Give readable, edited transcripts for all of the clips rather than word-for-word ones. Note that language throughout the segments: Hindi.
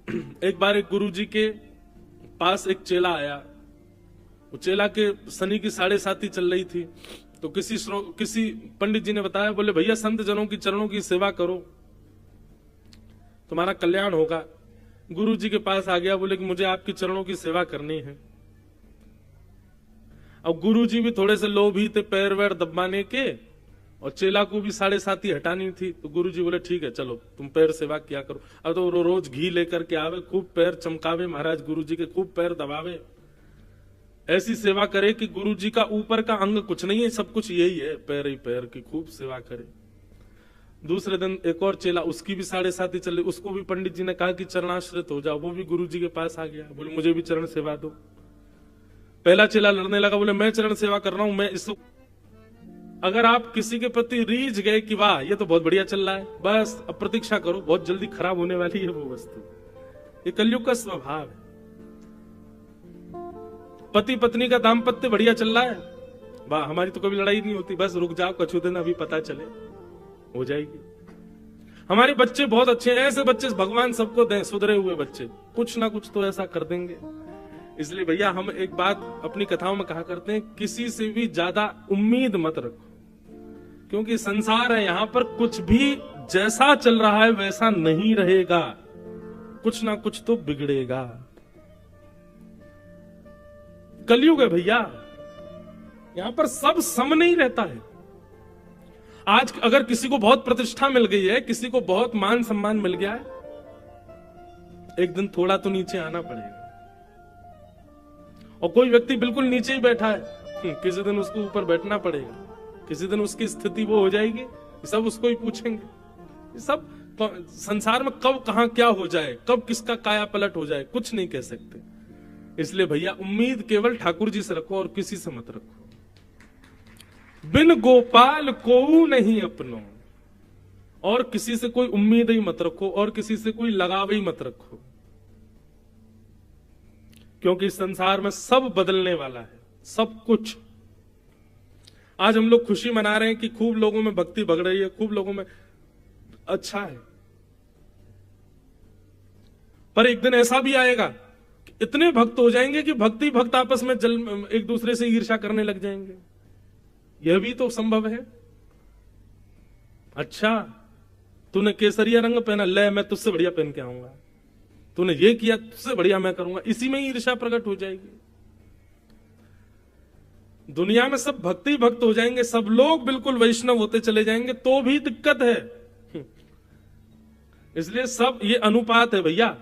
एक बार एक गुरुजी के पास एक चेला आया। वो चेला के शनि की 7:30 चल रही थी, तो किसी पंडित जी ने बताया, बोले भैया संत जनों की चरणों की सेवा करो, तुम्हारा कल्याण होगा। गुरुजी के पास आ गया, बोले कि मुझे आपकी चरणों की सेवा करनी है। अब गुरुजी भी थोड़े से लोभी थे पैर वैर दबाने के, और चेला को भी 7:30 हटानी थी। तो गुरुजी बोले ठीक है चलो तुम पैर सेवा किया करो। अब तो रोज घी लेकर के आवे, खूब पैर चमकावे महाराज गुरुजी के, खूब पैर दबावे, ऐसी सेवा करे कि गुरुजी का ऊपर का अंग कुछ नहीं है, सब कुछ यही है, पैर ही पैर की खूब सेवा करे। दूसरे दिन एक और चेला, उसकी भी 7:30 चल रही, उसको भी पंडित जी ने कहा कि चरणाश्रित हो जाओ। वो भी गुरुजी के पास आ गया, बोले मुझे भी चरण सेवा दो। पहला चेला लड़ने लगा, बोले मैं चरण सेवा कर रहा हूं, मैं इसको। अगर आप किसी के प्रति रीझ गए कि वाह ये तो बहुत बढ़िया चल रहा है, बस अब प्रतीक्षा करो, बहुत जल्दी खराब होने वाली है वो वस्तु। ये कलयुग का स्वभाव है। पति पत्नी का दाम्पत्य बढ़िया चल रहा है, वाह हमारी तो कभी लड़ाई नहीं होती, बस रुक जाओ कछु दिन अभी पता चले, हो जाएगी। हमारे बच्चे बहुत अच्छे हैं, ऐसे बच्चे भगवान सबको दें, सुधरे हुए बच्चे, कुछ ना कुछ तो ऐसा कर देंगे। इसलिए भैया हम एक बात अपनी कथाओं में कहा करते हैं, किसी से भी ज्यादा उम्मीद मत रखो, क्योंकि संसार है, यहां पर कुछ भी जैसा चल रहा है वैसा नहीं रहेगा, कुछ ना कुछ तो बिगड़ेगा। कलयुग है भैया, यहां पर सब सम नहीं रहता है। आज अगर किसी को बहुत प्रतिष्ठा मिल गई है, किसी को बहुत मान सम्मान मिल गया है, एक दिन थोड़ा तो नीचे आना पड़ेगा। और कोई व्यक्ति बिल्कुल नीचे ही बैठा है, किसी दिन उसको ऊपर बैठना पड़ेगा, किसी दिन उसकी स्थिति वो हो जाएगी, सब उसको ही पूछेंगे। सब संसार में कब कहां क्या हो जाए, कब किसका काया पलट हो जाए, कुछ नहीं कह सकते। इसलिए भैया उम्मीद केवल ठाकुर जी से रखो और किसी से मत रखो। बिन गोपाल को नहीं अपनो, और किसी से कोई उम्मीद ही मत रखो, और किसी से कोई लगाव ही मत रखो, क्योंकि संसार में सब बदलने वाला है, सब कुछ। आज हम लोग खुशी मना रहे हैं कि खूब लोगों में भक्ति बढ़ रही है, खूब लोगों में, अच्छा है, पर एक दिन ऐसा भी आएगा कि इतने भक्त हो जाएंगे कि भक्ति भक्त आपस में एक दूसरे से ईर्ष्या करने लग जाएंगे। यह भी तो संभव है। अच्छा तूने केसरिया रंग पहना, ले मैं तुझसे बढ़िया पहन के आऊंगा, तूने ये किया तुझसे बढ़िया मैं करूंगा, इसी में ही ईर्ष्या प्रकट हो जाएगी। दुनिया में सब भक्ति भक्त हो जाएंगे, सब लोग बिल्कुल वैष्णव होते चले जाएंगे, तो भी दिक्कत है। इसलिए सब ये अनुपात है भैया।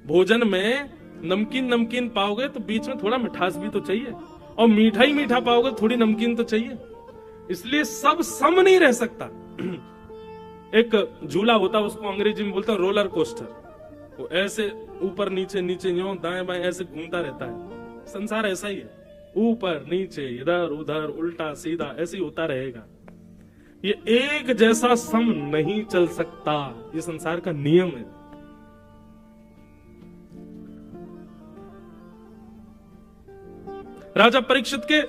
भोजन में नमकीन नमकीन पाओगे तो बीच में थोड़ा मिठास भी तो चाहिए, और मीठा ही मीठा पाओगे थोड़ी नमकीन तो चाहिए। इसलिए सब सम नहीं रह सकता। एक झूला होता, उसको अंग्रेजी में बोलते हैं रोलर कोस्टर। वो ऐसे ऊपर नीचे नीचे यूं दाएं बाएं ऐसे घूमता रहता है। संसार ऐसा ही है, ऊपर नीचे इधर उधर उल्टा सीधा ऐसे ही होता रहेगा। ये एक जैसा सम नहीं चल सकता, ये संसार का नियम है। राजा परीक्षित के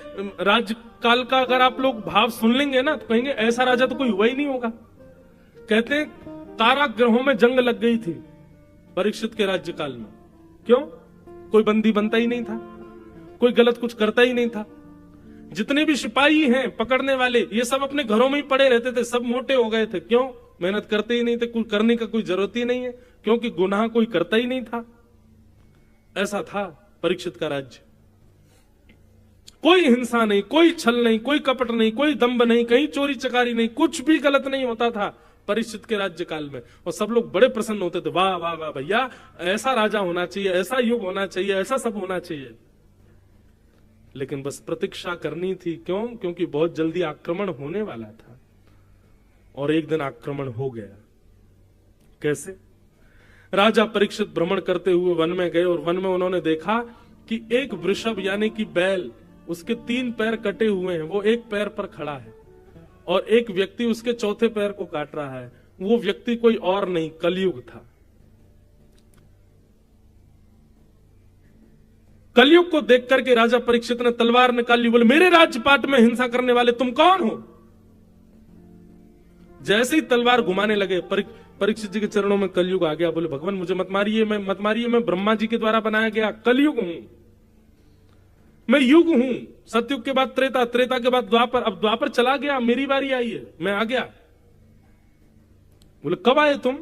राज्यकाल का अगर आप लोग भाव सुन लेंगे ना, तो कहेंगे ऐसा राजा तो कोई हुआ ही नहीं होगा। कहते हैं कारागृहों में जंग लग गई थी परीक्षित के राज्यकाल में। क्यों? कोई बंदी बनता ही नहीं था, कोई गलत कुछ करता ही नहीं था। जितने भी सिपाही हैं पकड़ने वाले, ये सब अपने घरों में ही पड़े रहते थे, सब मोटे हो गए थे। क्यों? मेहनत करते ही नहीं थे, कुछ करने का कोई जरूरत ही नहीं है, क्योंकि गुनाह कोई करता ही नहीं था। ऐसा था परीक्षित का राज्य। कोई हिंसा नहीं, कोई छल नहीं, कोई कपट नहीं, कोई दंभ नहीं, कहीं चोरी चकारी नहीं, कुछ भी गलत नहीं होता था परीक्षित के राज्यकाल में। और सब लोग बड़े प्रसन्न होते थे, वाह वाह वाह भैया, ऐसा राजा होना चाहिए, ऐसा युग होना चाहिए, ऐसा सब होना चाहिए। लेकिन बस प्रतीक्षा करनी थी। क्यों? क्योंकि बहुत जल्दी आक्रमण होने वाला था, और एक दिन आक्रमण हो गया। कैसे? राजा परीक्षित भ्रमण करते हुए वन में गए, और वन में उन्होंने देखा कि एक वृषभ यानी कि बैल, उसके 3 पैर कटे हुए हैं, वो एक पैर पर खड़ा है, और एक व्यक्ति उसके चौथे पैर को काट रहा है। वो व्यक्ति कोई और नहीं, कलयुग था। कलयुग को देख करके राजा परीक्षित ने तलवार निकाली, बोले मेरे राज्यपाट में हिंसा करने वाले तुम कौन हो? जैसे ही तलवार घुमाने लगे, परीक्षित जी के चरणों में कलयुग आ गया। बोले भगवान मुझे मत मारिए, मैं ब्रह्मा जी के द्वारा बनाया गया कलयुग हूं, मैं युग हूं। सतयुग के बाद त्रेता, त्रेता के बाद द्वापर, अब द्वापर चला गया, मेरी बारी आई है, मैं आ गया। बोले कब आए तुम?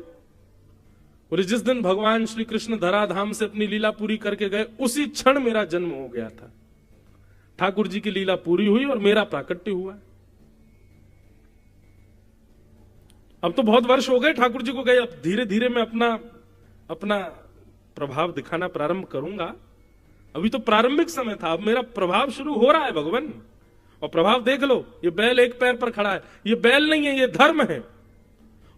बोले जिस दिन भगवान श्री कृष्ण धराधाम से अपनी लीला पूरी करके गए उसी क्षण मेरा जन्म हो गया था। ठाकुर जी की लीला पूरी हुई और मेरा प्राकट्य हुआ। अब तो बहुत वर्ष हो गए ठाकुर जी को गए, अब धीरे धीरे मैं अपना प्रभाव दिखाना प्रारंभ करूंगा। अभी तो प्रारंभिक समय था, अब मेरा प्रभाव शुरू हो रहा है भगवान। और प्रभाव देख लो, ये बैल एक पैर पर खड़ा है, ये बैल नहीं है, ये धर्म है।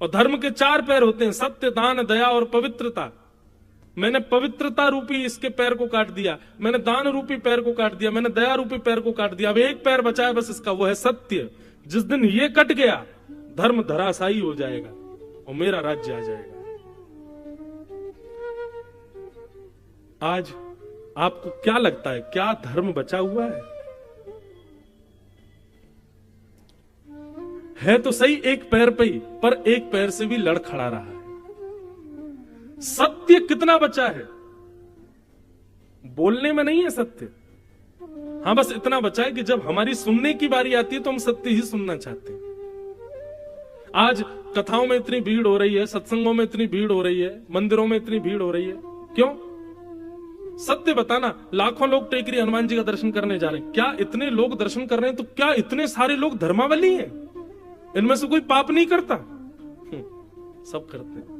और धर्म के 4 पैर होते हैं, सत्य, दान, दया और पवित्रता। मैंने पवित्रता रूपी इसके पैर को काट दिया, मैंने दान रूपी पैर को काट दिया, मैंने दया रूपी पैर को काट दिया। अब एक पैर बचा है बस इसका, वो है सत्य। जिस दिन ये कट गया धर्म धराशायी हो जाएगा और मेरा राज्य आ जाएगा। आज आपको क्या लगता है, क्या धर्म बचा हुआ है तो सही एक पैर पे ही, पर एक पैर से भी लड़ खड़ा रहा है। सत्य कितना बचा है? बोलने में नहीं है सत्य। हाँ, बस इतना बचा है कि जब हमारी सुनने की बारी आती है तो हम सत्य ही सुनना चाहते हैं। आज कथाओं में इतनी भीड़ हो रही है, सत्संगों में इतनी भीड़ हो रही है, मंदिरों में इतनी भीड़ हो रही है, क्यों? सत्य बताना। लाखों लोग टेकरी हनुमान जी का दर्शन करने जा रहे हैं, क्या इतने लोग दर्शन कर रहे हैं तो क्या इतने सारे लोग धर्मावली हैं? इनमें से कोई पाप नहीं करता? सब करते हैं।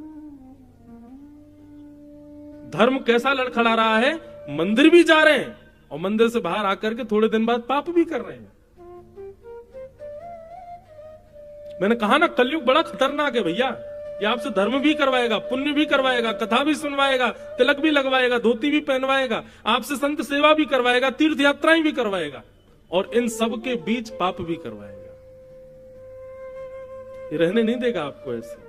धर्म कैसा लड़खड़ा रहा है? मंदिर भी जा रहे हैं और मंदिर से बाहर आकर के थोड़े दिन बाद पाप भी कर रहे हैं। मैंने कहा ना, कलयुग बड़ा खतरनाक है भैया। ये आपसे धर्म भी करवाएगा, पुण्य भी करवाएगा, कथा भी सुनवाएगा, तिलक भी लगवाएगा, धोती भी पहनवाएगा, आपसे संत सेवा भी करवाएगा, तीर्थ यात्राएं भी करवाएगा और इन सब के बीच पाप भी करवाएगा। ये रहने नहीं देगा आपको ऐसे।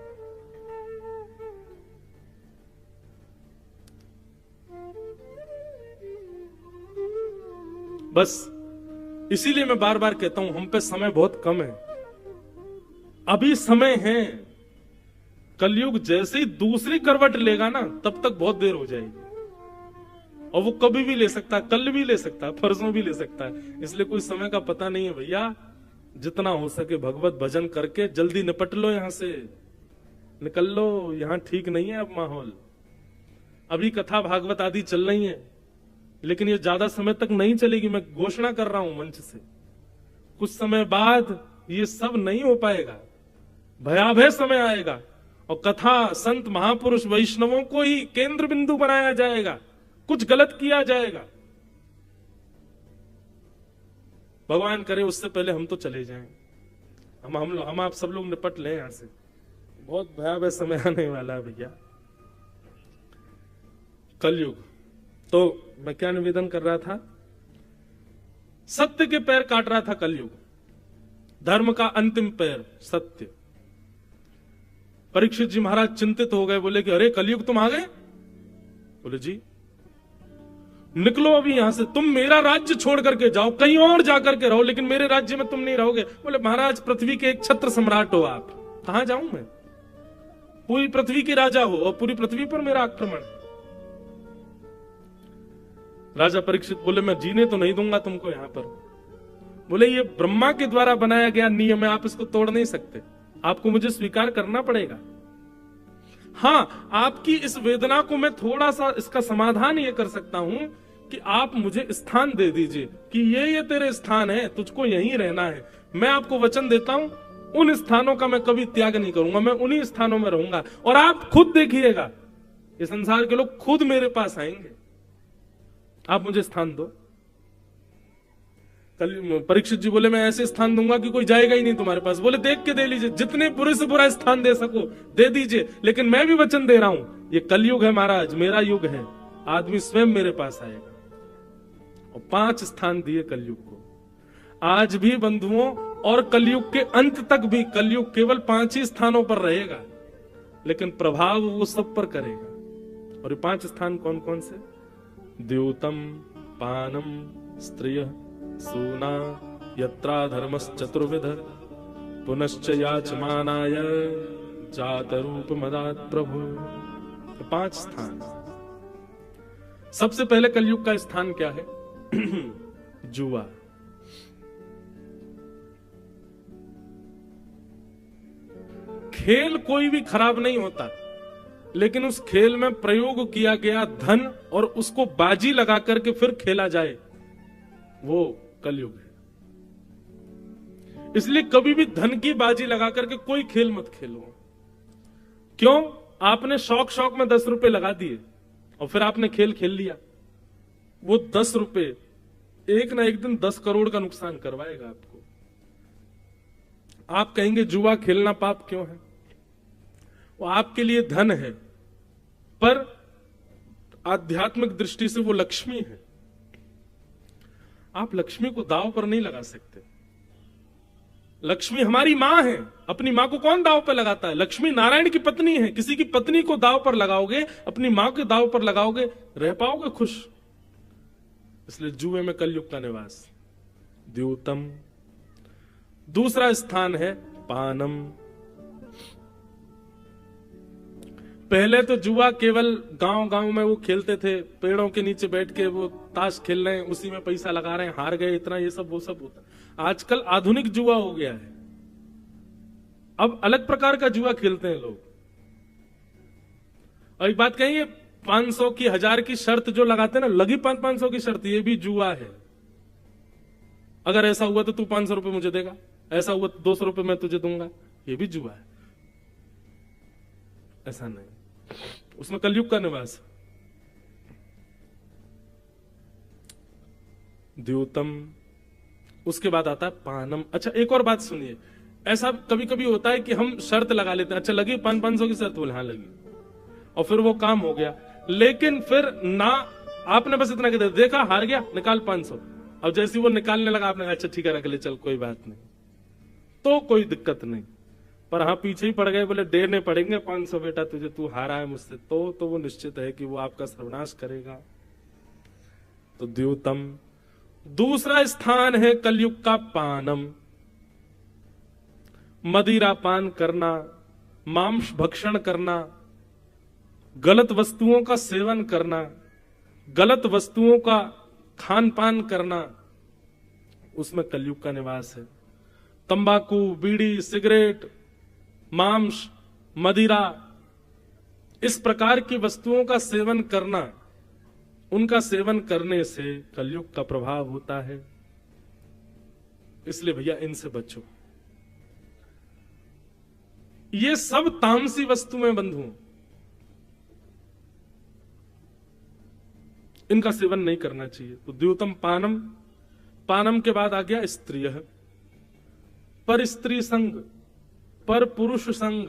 बस इसीलिए मैं बार बार कहता हूं, हम पे समय बहुत कम है। अभी समय है, कलयुग जैसे ही दूसरी करवट लेगा ना, तब तक बहुत देर हो जाएगी। और वो कभी भी ले सकता है, कल भी ले सकता है, परसों भी ले सकता है। इसलिए कोई समय का पता नहीं है भैया। जितना हो सके भगवत भजन करके जल्दी निपट लो, यहां से निकल लो। यहां ठीक नहीं है अब माहौल। अभी कथा भागवत आदि चल रही है, लेकिन ये ज्यादा समय तक नहीं चलेगी। मैं घोषणा कर रहा हूं मंच से, कुछ समय बाद ये सब नहीं हो पाएगा, भयावह समय आएगा और कथा, संत, महापुरुष, वैष्णवों को ही केंद्र बिंदु बनाया जाएगा, कुछ गलत किया जाएगा। भगवान करे उससे पहले हम तो चले जाएं, हम आप सब लोग निपट लें यहां से। बहुत भयावह समय आने वाला है भैया, कलयुग। तो मैं क्या निवेदन कर रहा था? सत्य के पैर काट रहा था कलयुग, धर्म का अंतिम पैर सत्य। परीक्षित जी महाराज चिंतित हो गए, बोले कि अरे कलयुग तुम आ गए? बोले जी निकलो अभी यहां से, तुम मेरा राज्य छोड़ करके जाओ, कहीं और जाकर के रहो, लेकिन मेरे राज्य में तुम नहीं रहोगे। बोले महाराज पृथ्वी के एक छत्र सम्राट हो आप, कहां जाऊं मैं? पूरी पृथ्वी के राजा हो और पूरी पृथ्वी पर मेरा आक्रमण। राजा परीक्षित बोले मैं जीने तो नहीं दूंगा तुमको यहां पर। बोले ये ब्रह्मा के द्वारा बनाया गया नियम है, आप इसको तोड़ नहीं सकते, आपको मुझे स्वीकार करना पड़ेगा। हाँ, आपकी इस वेदना को मैं थोड़ा सा इसका समाधान ये कर सकता हूं कि आप मुझे स्थान दे दीजिए कि ये तेरे स्थान है, तुझको यहीं रहना है। मैं आपको वचन देता हूं, उन स्थानों का मैं कभी त्याग नहीं करूंगा, मैं उन्हीं स्थानों में रहूंगा और आप खुद देखिएगा, ये संसार के लोग खुद मेरे पास आएंगे, आप मुझे स्थान दो। कल परीक्षित जी बोले मैं ऐसे स्थान दूंगा कि कोई जाएगा ही नहीं तुम्हारे पास। बोले देख के दे लीजिए, जितने बुरे से बुरा स्थान दे सको दे दीजिए, लेकिन मैं भी वचन दे रहा हूं, ये कलयुग है महाराज, मेरा युग है, आदमी स्वयं मेरे पास आएगा। और 5 स्थान दिए कलयुग को। आज भी बंधुओं, और कलयुग के अंत तक भी कलयुग केवल 5 ही स्थानों पर रहेगा, लेकिन प्रभाव वो सब पर करेगा। और ये 5 स्थान कौन कौन से? द्यूतम, पानम, स्त्रिय, सूना, यत्रा धर्मश्चतुर्विध, पुनश्च याचमानाय जात रूप मदात प्रभु। तो 5 स्थान। सबसे पहले कलयुग का स्थान क्या है? जुआ। खेल कोई भी खराब नहीं होता, लेकिन उस खेल में प्रयोग किया गया धन और उसको बाजी लगा करके फिर खेला जाए, वो कलयुग है। इसलिए कभी भी धन की बाजी लगा करके कोई खेल मत खेलो। क्यों? आपने शौक शौक में 10 रुपए लगा दिए और फिर आपने खेल खेल लिया, वो 10 रुपए एक ना एक दिन 10 करोड़ का नुकसान करवाएगा आपको। आप कहेंगे जुआ खेलना पाप क्यों है? वो आपके लिए धन है, पर आध्यात्मिक दृष्टि से वो लक्ष्मी है। आप लक्ष्मी को दांव पर नहीं लगा सकते। लक्ष्मी हमारी मां है, अपनी मां को कौन दांव पर लगाता है? लक्ष्मी नारायण की पत्नी है। किसी की पत्नी को दांव पर लगाओगे, अपनी मां के दांव पर लगाओगे, रह पाओगे खुश? इसलिए जुए में कलयुग का निवास। द्योतम। दूसरा स्थान है पानम। पहले तो जुआ केवल गांव गांव में वो खेलते थे, पेड़ों के नीचे बैठ के वो ताश खेल रहे हैं, उसी में पैसा लगा रहे हैं, हार गए इतना, ये सब वो सब होता। आजकल आधुनिक जुआ हो गया है, अब अलग प्रकार का जुआ खेलते हैं लोग। और एक बात कहिए, 500 की 1000 की शर्त जो लगाते हैं ना, लगी 500 की शर्त, ये भी जुआ है। अगर ऐसा हुआ तो तू 500 रुपए मुझे देगा, ऐसा हुआ तो 200 रुपए मैं तुझे दूंगा, ये भी जुआ है। ऐसा नहीं, उसमें कलयुग का निवास। द्योतम। उसके बाद आता है पानम। अच्छा, एक और बात सुनिए, ऐसा कभी कभी होता है कि हम शर्त लगा लेते हैं, अच्छा लगी 500 की शर्त, बोले हाँ लगी, और फिर वो काम हो गया, लेकिन फिर ना आपने बस इतना कहते देखा हार गया, निकाल 500। अब जैसे वो निकालने लगा, आपने कहा अच्छा ठीक है रख ले, चल कोई बात नहीं, तो कोई दिक्कत नहीं। पर हाँ पीछे ही पड़ गए, बोले देने पड़ेंगे 500 बेटा तुझे, तू हारा है मुझसे, तो वो निश्चित है कि वो आपका सर्वनाश करेगा। तो द्योतम। दूसरा स्थान है कलयुग का पानम। मदिरा पान करना, मांस भक्षण करना, गलत वस्तुओं का सेवन करना, गलत वस्तुओं का खान पान करना, उसमें कलयुग का निवास है। तंबाकू, बीड़ी, सिगरेट, मांस, मदिरा, इस प्रकार की वस्तुओं का सेवन करना, उनका सेवन करने से कलयुग का प्रभाव होता है। इसलिए भैया इनसे बचो। ये सब तामसी वस्तुएं बंधु, इनका सेवन नहीं करना चाहिए। तो द्योतम पानम। पानम के बाद आ गया स्त्रिय। पर स्त्री संग, पर पुरुष संग,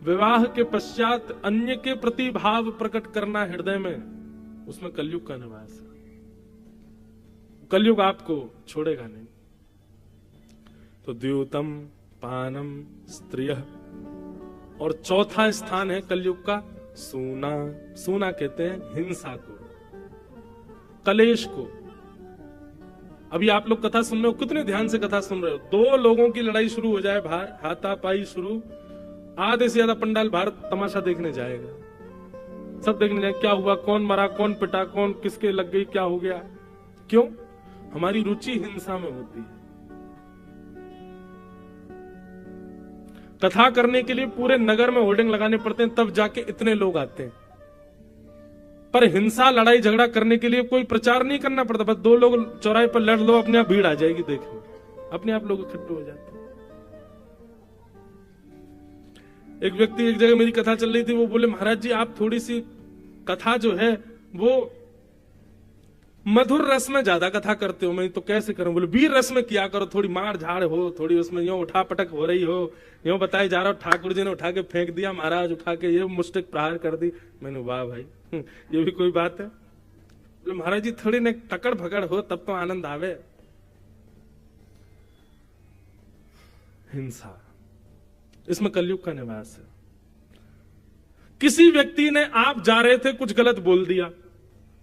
विवाह के पश्चात अन्य के प्रति भाव प्रकट करना हृदय में, उसमें कलयुग का निवास है। कलयुग आपको छोड़ेगा नहीं। तो द्योतम, पानम, स्त्रिय। और चौथा स्थान है कलयुग का सूना। सूना कहते हैं हिंसा को, कलेश को। अभी आप लोग कथा सुन रहे हो, कितने ध्यान से कथा सुन रहे हो। 2 लोगों की लड़ाई शुरू हो जाए बाहर, हाथापाई शुरू, आधे से ज्यादा पंडाल बाहर तमाशा देखने जाएगा, सब देखने जाए क्या हुआ, कौन मरा, कौन पिटा, कौन किसके लग गई, क्या हो गया। क्यों? हमारी रुचि हिंसा में होती है। कथा करने के लिए पूरे नगर में होर्डिंग लगाने पड़ते हैं, तब जाके इतने लोग आते हैं। पर हिंसा, लड़ाई झगड़ा करने के लिए कोई प्रचार नहीं करना पड़ता, बस 2 लोग चौराहे पर लड़ लो, अपने आप भीड़ आ जाएगी देखने, अपने आप लोग इकट्ठे हो जाते हैं। एक व्यक्ति, एक जगह मेरी कथा चल रही थी, वो बोले महाराज जी आप थोड़ी सी कथा जो है वो मधुर रस में ज्यादा कथा करते हो। मैं तो कैसे करूं? बोले वीर रस में किया करो, थोड़ी मार झाड़ हो, थोड़ी उसमें यूं उठा पटक हो रही हो, यूं बताया जा रहा हो ठाकुर जी ने उठा के फेंक दिया, महाराज उठा के ये मुष्टिक प्रहार कर दी। मैंने वाह भाई, ये भी कोई बात है? बोले महाराज जी थोड़ी न टकड़ भगड़ हो तब तो आनंद आवे। हिंसा, इसमें कलयुग का निवास है। किसी व्यक्ति ने, आप जा रहे थे कुछ गलत बोल दिया,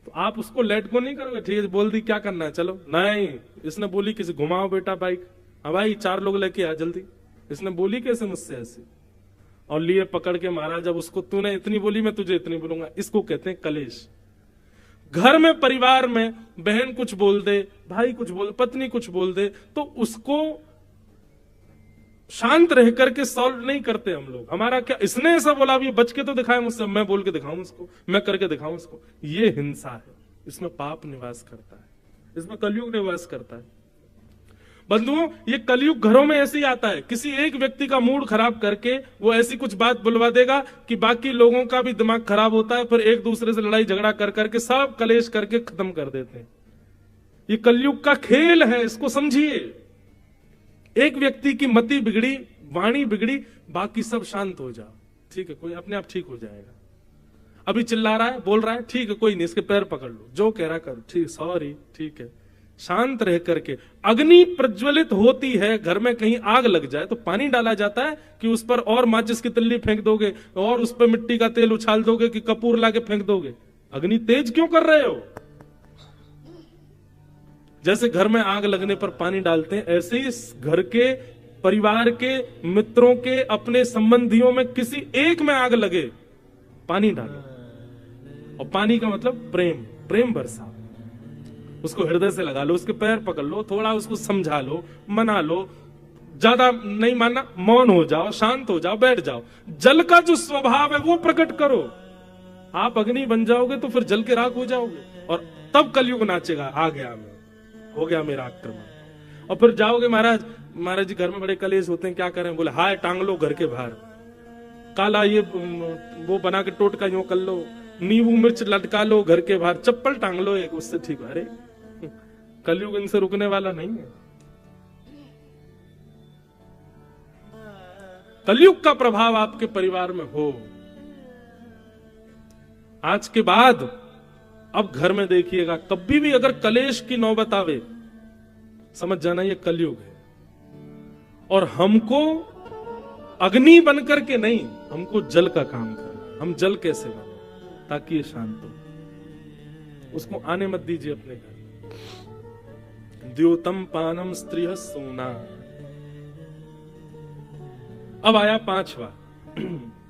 तो आप उसको लेट को नहीं करोगे, ठीक है बोल दी क्या करना है चलो, नहीं। इसने बोली किसी घुमाओ बेटा बाइक, हाँ भाई 4 लोग लेके आ जल्दी, इसने बोली कैसे मुझसे ऐसी, और लिए पकड़ के मारा। जब उसको तूने इतनी बोली मैं तुझे इतनी बोलूंगा, इसको कहते हैं कलेश। घर में परिवार में बहन कुछ बोल दे, भाई कुछ बोल, पत्नी कुछ बोल दे, तो उसको शांत रह करके सॉल्व नहीं करते हम लोग। हमारा क्या, इसने ऐसा बोला, अब ये बच के तो दिखाए मुझसे, मैं बोल के दिखाऊं उसको, मैं करके दिखाऊं उसको। ये हिंसा है, इसमें पाप निवास करता है, इसमें कलयुग निवास करता है। बंधुओं, ये कलयुग घरों में ऐसे ही आता है। किसी एक व्यक्ति का मूड खराब करके वो ऐसी कुछ बात बुलवा देगा कि बाकी लोगों का भी दिमाग खराब होता है, फिर एक दूसरे से लड़ाई झगड़ा कर करके सब कलेश करके खत्म कर देते हैं। ये कलयुग का खेल है, इसको समझिए। एक व्यक्ति की मति बिगड़ी, वाणी बिगड़ी, बाकी सब शांत हो जाओ, ठीक है, कोई अपने आप ठीक हो जाएगा। अभी चिल्ला रहा है, बोल रहा है, ठीक है, कोई नहीं, इसके पैर पकड़ लो, जो कह रहा करो, ठीक, सॉरी, ठीक है। शांत रह करके, अग्नि प्रज्वलित होती है, घर में कहीं आग लग जाए तो पानी डाला जाता है कि उस पर और माचिस की तिल्ली फेंक दोगे और उस पर मिट्टी का तेल उछाल दोगे कि कपूर लाके फेंक दोगे? अग्नि तेज क्यों कर रहे हो? जैसे घर में आग लगने पर पानी डालते हैं, ऐसे ही घर के, परिवार के, मित्रों के, अपने संबंधियों में किसी एक में आग लगे, पानी डालो। और पानी का मतलब प्रेम, प्रेम बरसा, उसको हृदय से लगा लो, उसके पैर पकड़ लो, थोड़ा उसको समझा लो, मना लो, ज्यादा नहीं मानना, मौन हो जाओ, शांत हो जाओ, बैठ जाओ। जल का जो स्वभाव है वो प्रकट करो। आप अग्नि बन जाओगे तो फिर जल के राख हो जाओगे, और तब कलयुग नाचेगा, आ गया मैं, हो गया मेरा आक्रमण। और फिर जाओगे, महाराज महाराज जी घर में बड़े कलेश होते हैं, क्या करें? बोले हाय टांग लो घर के बाहर, काला ये वो बना के टोटका यूं कर लो, नींबू मिर्च लटका लो घर के बाहर, चप्पल टांग लो एक, उससे ठीक है। अरे कलयुग इनसे रुकने वाला नहीं है। कलयुग का प्रभाव आपके परिवार में हो, आज के बाद अब घर में देखिएगा, कभी भी अगर कलेश की नौबत आवे, समझ जाना ये कलयुग है। और हमको अग्नि बनकर के नहीं, हमको जल का काम करना। हम जल कैसे बने ताकि ये शांत हो? उसको आने मत दीजिए अपने घर। द्योतम पानम स्त्रिय सोना। अब आया पांचवा।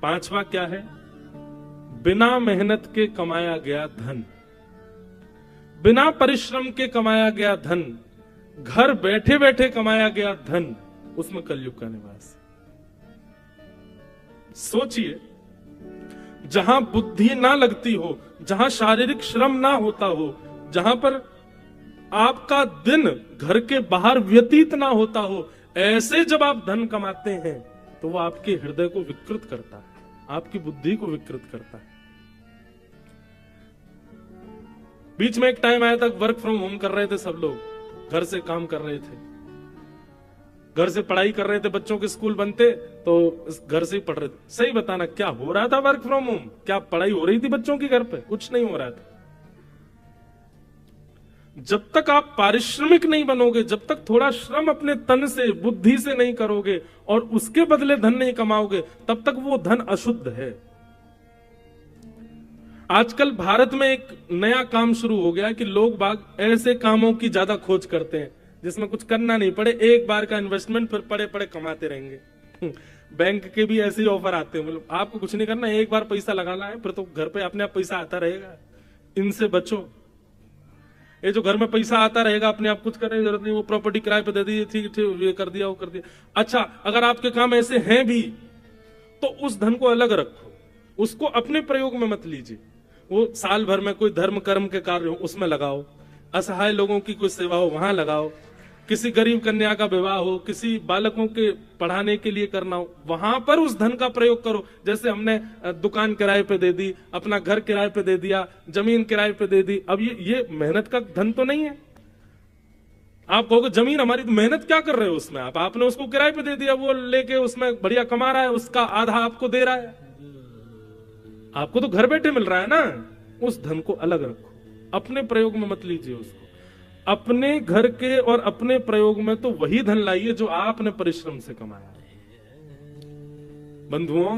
पांचवा क्या है? बिना मेहनत के कमाया गया धन, बिना परिश्रम के कमाया गया धन, घर बैठे बैठे कमाया गया धन, उसमें कलयुग का निवास। सोचिए, जहां बुद्धि ना लगती हो, जहां शारीरिक श्रम ना होता हो, जहां पर आपका दिन घर के बाहर व्यतीत ना होता हो, ऐसे जब आप धन कमाते हैं तो वो आपके हृदय को विकृत करता है, आपकी बुद्धि को विकृत करता है। बीच में एक टाइम आया था, वर्क फ्रॉम होम कर रहे थे सब लोग, घर से काम कर रहे थे, घर से पढ़ाई कर रहे थे, बच्चों के स्कूल बनते तो घर से ही पढ़ रहे थे। सही बताना, क्या हो रहा था वर्क फ्रॉम होम? क्या पढ़ाई हो रही थी बच्चों की घर पे? कुछ नहीं हो रहा था। जब तक आप पारिश्रमिक नहीं बनोगे, जब तक थोड़ा श्रम अपने तन से, बुद्धि से नहीं करोगे और उसके बदले धन नहीं कमाओगे, तब तक वो धन अशुद्ध है। आजकल भारत में एक नया काम शुरू हो गया कि लोग बाग ऐसे कामों की ज्यादा खोज करते हैं जिसमें कुछ करना नहीं पड़े, एक बार का इन्वेस्टमेंट, फिर पड़े पड़े कमाते रहेंगे। बैंक के भी ऐसे ही ऑफर आते हैं, मतलब आपको कुछ नहीं करना, एक बार पैसा लगाना है, फिर तो घर पे अपने आप पैसा आता रहेगा। इनसे बचो। ये जो घर में पैसा आता रहेगा, अपने आप कुछ करने की जरूरत नहीं, वो प्रॉपर्टी किराए पे दे दी, ठीक ठीक, ये कर दिया, वो कर दिया। अच्छा, अगर आपके काम ऐसे हैं भी तो उस धन को अलग रखो, उसको अपने प्रयोग में मत लीजिए। वो साल भर में कोई धर्म कर्म के कार्य हो उसमें लगाओ, असहाय लोगों की कोई सेवा हो वहां लगाओ, किसी गरीब कन्या का विवाह हो, किसी बालकों के पढ़ाने के लिए करना हो, वहां पर उस धन का प्रयोग करो। जैसे हमने दुकान किराए पे दे दी, अपना घर किराए पे दे दिया, जमीन किराए पे दे दी। अब ये मेहनत का धन तो नहीं है। आप कहोगे जमीन हमारी, तो मेहनत क्या कर रहे हो उसमें? आपने उसको किराए पे दे दिया, वो लेके उसमें बढ़िया कमा रहा है, उसका आधा आपको दे रहा है, आपको तो घर बैठे मिल रहा है ना। उस धन को अलग रखो, अपने प्रयोग में मत लीजिए उसको। अपने घर के और अपने प्रयोग में तो वही धन लाइए जो आपने परिश्रम से कमाया। बंधुओं,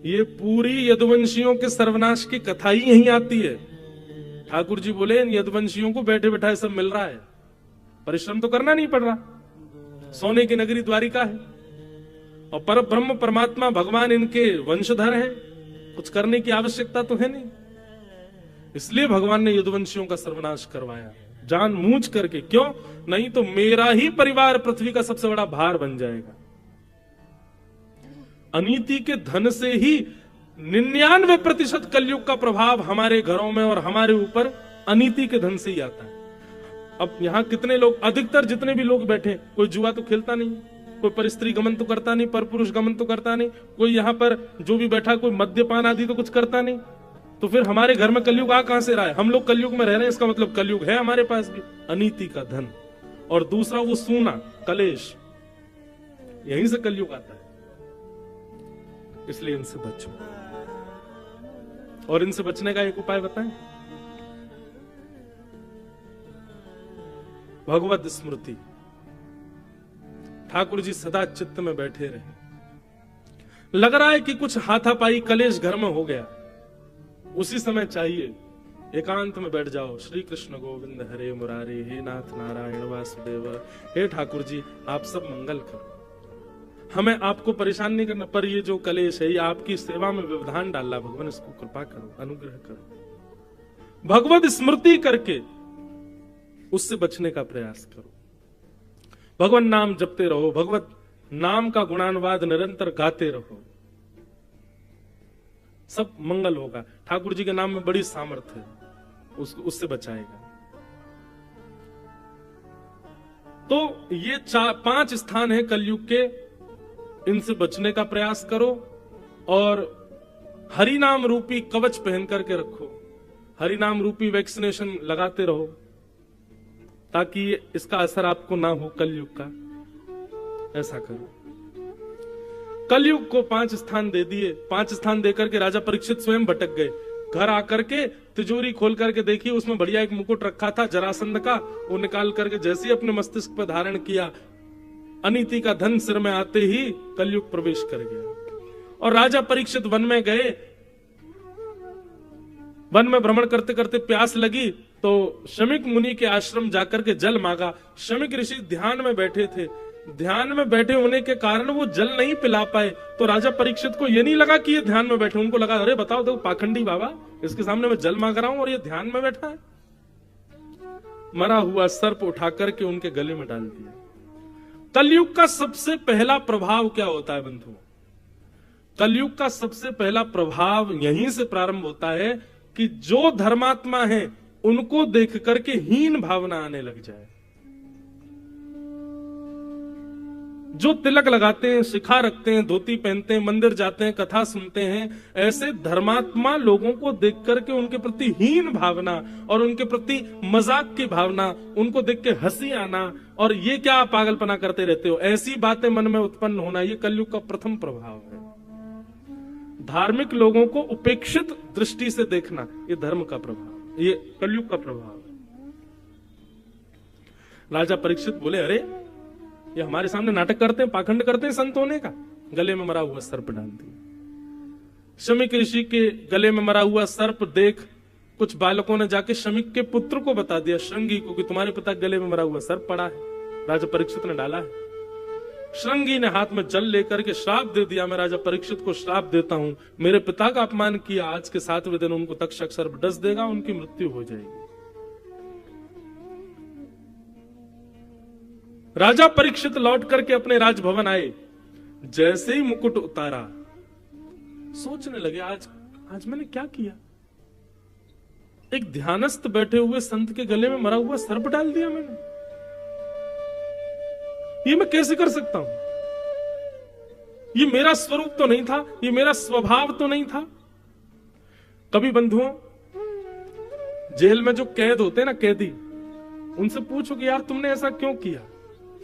ये पूरी यदुवंशियों के सर्वनाश की कथा ही यहीं आती है। ठाकुर जी बोले इन यदुवंशियों को बैठे बैठाए सब मिल रहा है, परिश्रम तो करना नहीं पड़ रहा, सोने की नगरी द्वारिका है। और पर ब्रह्म परमात्मा भगवान इनके वंशधर हैं, कुछ करने की आवश्यकता तो है नहीं। इसलिए भगवान ने यदुवंशियों का सर्वनाश करवाया जानबूझ करके। क्यों? नहीं तो मेरा ही परिवार पृथ्वी का सबसे बड़ा भार बन जाएगा। अनीति के धन से ही 99% कलयुग का प्रभाव हमारे घरों में और हमारे ऊपर अनीति के धन से ही आता है। अब यहां कितने लोग, अधिकतर जितने भी लोग बैठे, कोई जुआ तो खेलता नहीं, कोई पर स्त्री गमन तो करता नहीं, पर पुरुष गमन तो करता नहीं, कोई यहां पर जो भी बैठा कोई मद्यपान आदि तो कुछ करता नहीं। तो फिर हमारे घर में कलयुग आ कहां से रहा है? हम लोग कलयुग में रह रहे हैं, इसका मतलब कलयुग है हमारे पास भी। अनीति का धन और दूसरा वो सूना कलेश, यहीं से कलयुग आता है। इसलिए इनसे बचो। और इनसे बचने का एक उपाय बताएं, भगवत स्मृति। ठाकुर जी सदा चित्त में बैठे रहे। लग रहा है कि कुछ हाथापाई कलेश घर में हो गया, उसी समय चाहिए एकांत में बैठ जाओ। श्री कृष्ण गोविंद हरे मुरारे, हे नाथ नारायण वासुदेव, हे ठाकुर जी आप सब मंगल करो, हमें आपको परेशान नहीं करना, पर ये जो कलेश है ये आपकी सेवा में व्यवधान डाल रहा, भगवान इसको कृपा करो, अनुग्रह करो। भगवत स्मृति करके उससे बचने का प्रयास करो। भगवान नाम जपते रहो, भगवत नाम का गुणानुवाद निरंतर गाते रहो, सब मंगल होगा। ठाकुर जी के नाम में बड़ी सामर्थ्य है, उससे बचाएगा। तो ये 5 स्थान है कलयुग के, इनसे बचने का प्रयास करो और हरि नाम रूपी कवच पहन करके रखो, हरि नाम रूपी वैक्सीनेशन लगाते रहो, ताकि इसका असर आपको ना हो कलयुग का। ऐसा करो। कलयुग को 5 स्थान दे दिए, 5 स्थान देकर के राजा परीक्षित स्वयं भटक गए। घर आकर के तिजोरी खोल करके देखी, उसमें बढ़िया एक मुकुट रखा था जरासंध का, वो निकाल करके जैसे ही अपने मस्तिष्क पर धारण किया, अनीति का धन सिर में आते ही कलयुग प्रवेश कर गया। और राजा परीक्षित वन में गए, वन में भ्रमण करते करते प्यास लगी तो शमिक मुनि के आश्रम जाकर के जल मांगा। शमिक ऋषि ध्यान में बैठे थे, ध्यान में बैठे होने के कारण वो जल नहीं पिला पाए। तो राजा परीक्षित को ये नहीं लगा कि ये ध्यान में बैठे, उनको लगा अरे बताओ देखो पाखंडी बाबा, इसके सामने मैं जल मांग रहा हूं और ये ध्यान में बैठा है। मरा हुआ सर्प उठा करके उनके गले में डाल दिया। कलयुग का सबसे पहला प्रभाव क्या होता है बंधुओं? कलयुग का सबसे पहला प्रभाव यहीं से प्रारंभ होता है कि जो धर्मात्मा है उनको देख करके हीन भावना आने लग जाए। जो तिलक लगाते हैं, शिखा रखते हैं, धोती पहनते हैं, मंदिर जाते हैं, कथा सुनते हैं, ऐसे धर्मात्मा लोगों को देख करके उनके प्रति हीन भावना और उनके प्रति मजाक की भावना, उनको देख के हंसी आना और ये क्या पागलपना करते रहते हो, ऐसी बातें मन में उत्पन्न होना, ये कलयुग का प्रथम प्रभाव है। धार्मिक लोगों को उपेक्षित दृष्टि से देखना, ये धर्म का प्रभाव, ये कलयुग का प्रभाव है। राजा परीक्षित बोले अरे ये हमारे सामने नाटक करते हैं, पाखंड करते हैं संत होने का, गले में मरा हुआ सर्प डाल दिया। शमिक ऋषि के गले में मरा हुआ सर्प देख कुछ बालकों ने जाके शमिक के पुत्र को बता दिया, श्रृंगी को, कि तुम्हारे पिता गले में मरा हुआ सर्प पड़ा है, राजा परीक्षित ने डाला है। श्रृंगी ने हाथ में जल लेकर के श्राप दे दिया, मैं राजा परीक्षित को श्राप देता हूं, मेरे पिता का अपमान किया, आज के 7वें दिन उनको तक्षक सर्प डस देगा, उनकी मृत्यु हो जाएगी। राजा परीक्षित लौट करके अपने राजभवन आए, जैसे ही मुकुट उतारा सोचने लगे आज मैंने क्या किया, एक ध्यानस्थ बैठे हुए संत के गले में मरा हुआ सर्प डाल दिया मैंने, ये मैं कैसे कर सकता हूं, ये मेरा स्वरूप तो नहीं था, ये मेरा स्वभाव तो नहीं था। कभी बंधुओं जेल में जो कैद होते हैं ना, कैदी, उनसे पूछो कि यार तुमने ऐसा क्यों किया,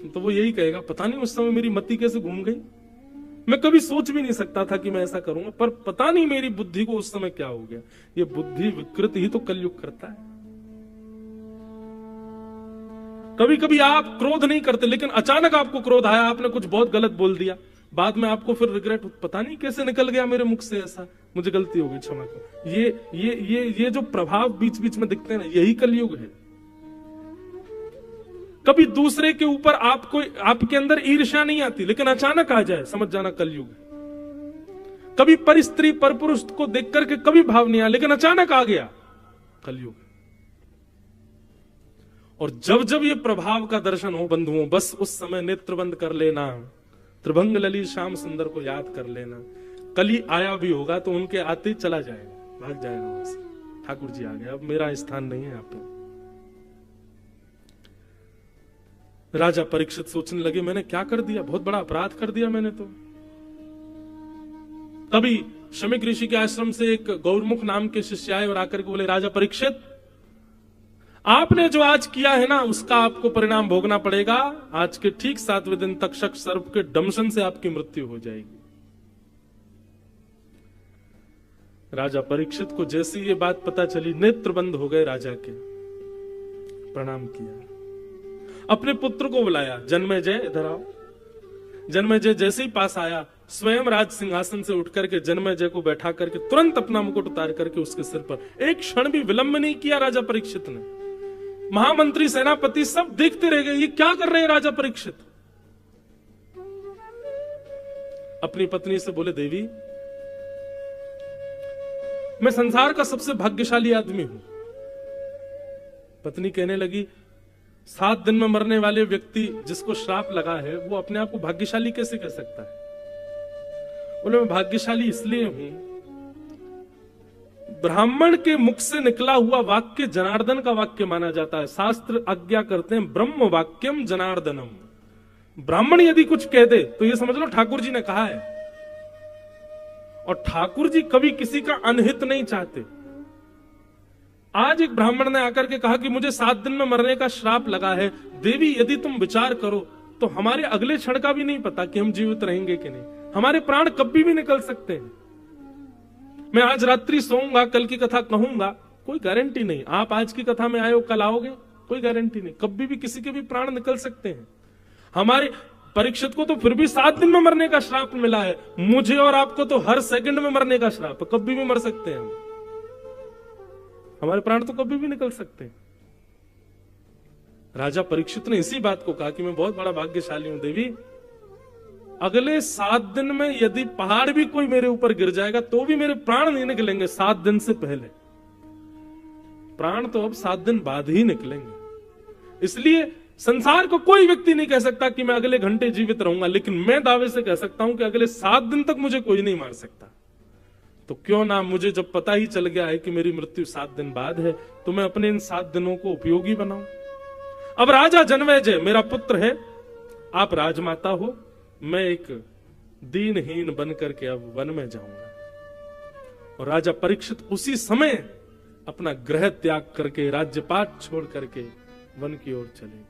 तो वो यही कहेगा पता नहीं उस समय मेरी मति कैसे घूम गई, मैं कभी सोच भी नहीं सकता था कि मैं ऐसा करूंगा, पर पता नहीं मेरी बुद्धि को उस समय क्या हो गया। ये बुद्धि विकृत ही तो कलयुग करता है। कभी कभी आप क्रोध नहीं करते, लेकिन अचानक आपको क्रोध आया, आपने कुछ बहुत गलत बोल दिया, बाद में आपको फिर रिग्रेट, पता नहीं कैसे निकल गया मेरे मुख से ऐसा, मुझे गलती हो गई, क्षमा करो। ये जो प्रभाव बीच बीच में दिखते हैं ना, यही कलयुग है। कभी दूसरे के ऊपर आपको, आपके अंदर ईर्ष्या नहीं आती, लेकिन अचानक आ जाए, समझ जाना कलयुग है। कभी पर स्त्री पर पुरुष को देख करके कभी भाव नहीं आया, लेकिन अचानक आ गया, कलयुग। और जब जब ये प्रभाव का दर्शन हो बंधुओं, बस उस समय नेत्र बंद कर लेना, त्रिभंग ललित श्याम सुंदर को याद कर लेना। कली आया भी होगा तो उनके आते ही चला जाएगा, भाग जाएगा वहां से, ठाकुर जी आ गए, अब मेरा स्थान नहीं है यहाँ पे। राजा परीक्षित सोचने लगे, मैंने क्या कर दिया, बहुत बड़ा अपराध कर दिया मैंने तो। तभी शमीक ऋषि के आश्रम से एक गौरमुख नाम के शिष्य आए और आकर के बोले, राजा परीक्षित, आपने जो आज किया है ना, उसका आपको परिणाम भोगना पड़ेगा। आज के ठीक 7वें दिन तक्षक सर्प के दंशन से आपकी मृत्यु हो जाएगी। राजा परीक्षित को जैसी ये बात पता चली, नेत्र बंद हो गए राजा के, प्रणाम किया, अपने पुत्र को बुलाया, जन्मेजय इधर आओ। जन्मेजय जैसे ही पास आया, स्वयं राज सिंहासन से उठ करके जन्मेजय को बैठा करके तुरंत अपना मुकुट उतार करके उसके सिर पर, एक क्षण भी विलंब नहीं किया राजा परीक्षित ने। महामंत्री, सेनापति सब देखते रह गए, ये क्या कर रहे हैं राजा परीक्षित। अपनी पत्नी से बोले, देवी मैं संसार का सबसे भाग्यशाली आदमी हूं। पत्नी कहने लगी, 7 दिन में मरने वाले व्यक्ति जिसको श्राप लगा है, वो अपने आप को भाग्यशाली कैसे कह सकता है। बोले, मैं भाग्यशाली इसलिए हूं, ब्राह्मण के मुख से निकला हुआ वाक्य जनार्दन का वाक्य माना जाता है। शास्त्र आज्ञा करते हैं, ब्रह्म वाक्यम जनार्दनम। ब्राह्मण यदि कुछ कह दे तो ये समझ लो ठाकुर जी ने कहा है, और ठाकुर जी कभी किसी का अनहित नहीं चाहते। आज एक ब्राह्मण ने आकर के कहा कि मुझे 7 दिन में मरने का श्राप लगा है, देवी यदि तुम विचार करो तो हमारे अगले क्षण का भी नहीं पता कि हम जीवित रहेंगे कि नहीं, हमारे प्राण कभी भी निकल सकते हैं। मैं आज रात्रि सोऊंगा, कल की कथा कहूंगा, कोई गारंटी नहीं। आप आज की कथा में आए हो, कल आओगे, कोई गारंटी नहीं। कभी भी किसी के भी प्राण निकल सकते हैं। हमारे परीक्षित को तो फिर भी 7 दिन में मरने का श्राप मिला है, मुझे और आपको तो हर सेकंड में मरने का श्राप, कभी भी मर सकते हैं हम। हमारे प्राण तो कभी भी निकल सकते हैं। राजा परीक्षित ने इसी बात को कहा कि मैं बहुत बड़ा भाग्यशाली हूं देवी, अगले 7 दिन में यदि पहाड़ भी कोई मेरे ऊपर गिर जाएगा तो भी मेरे प्राण नहीं निकलेंगे 7 दिन से पहले। प्राण तो अब 7 दिन बाद ही निकलेंगे। इसलिए संसार को कोई व्यक्ति नहीं कह सकता कि मैं अगले घंटे जीवित रहूंगा, लेकिन मैं दावे से कह सकता हूं कि अगले 7 दिन तक मुझे कोई नहीं मार सकता। तो क्यों ना, मुझे जब पता ही चल गया है कि मेरी मृत्यु 7 दिन बाद है, तो मैं अपने इन 7 दिनों को उपयोगी बनाऊं। अब राजा जन्मेजय मेरा पुत्र है, आप राजमाता हो, मैं एक दीनहीन बन करके अब वन में जाऊंगा। और राजा परीक्षित उसी समय अपना गृह त्याग करके, राज्यपाट छोड़ करके वन की ओर चले गए।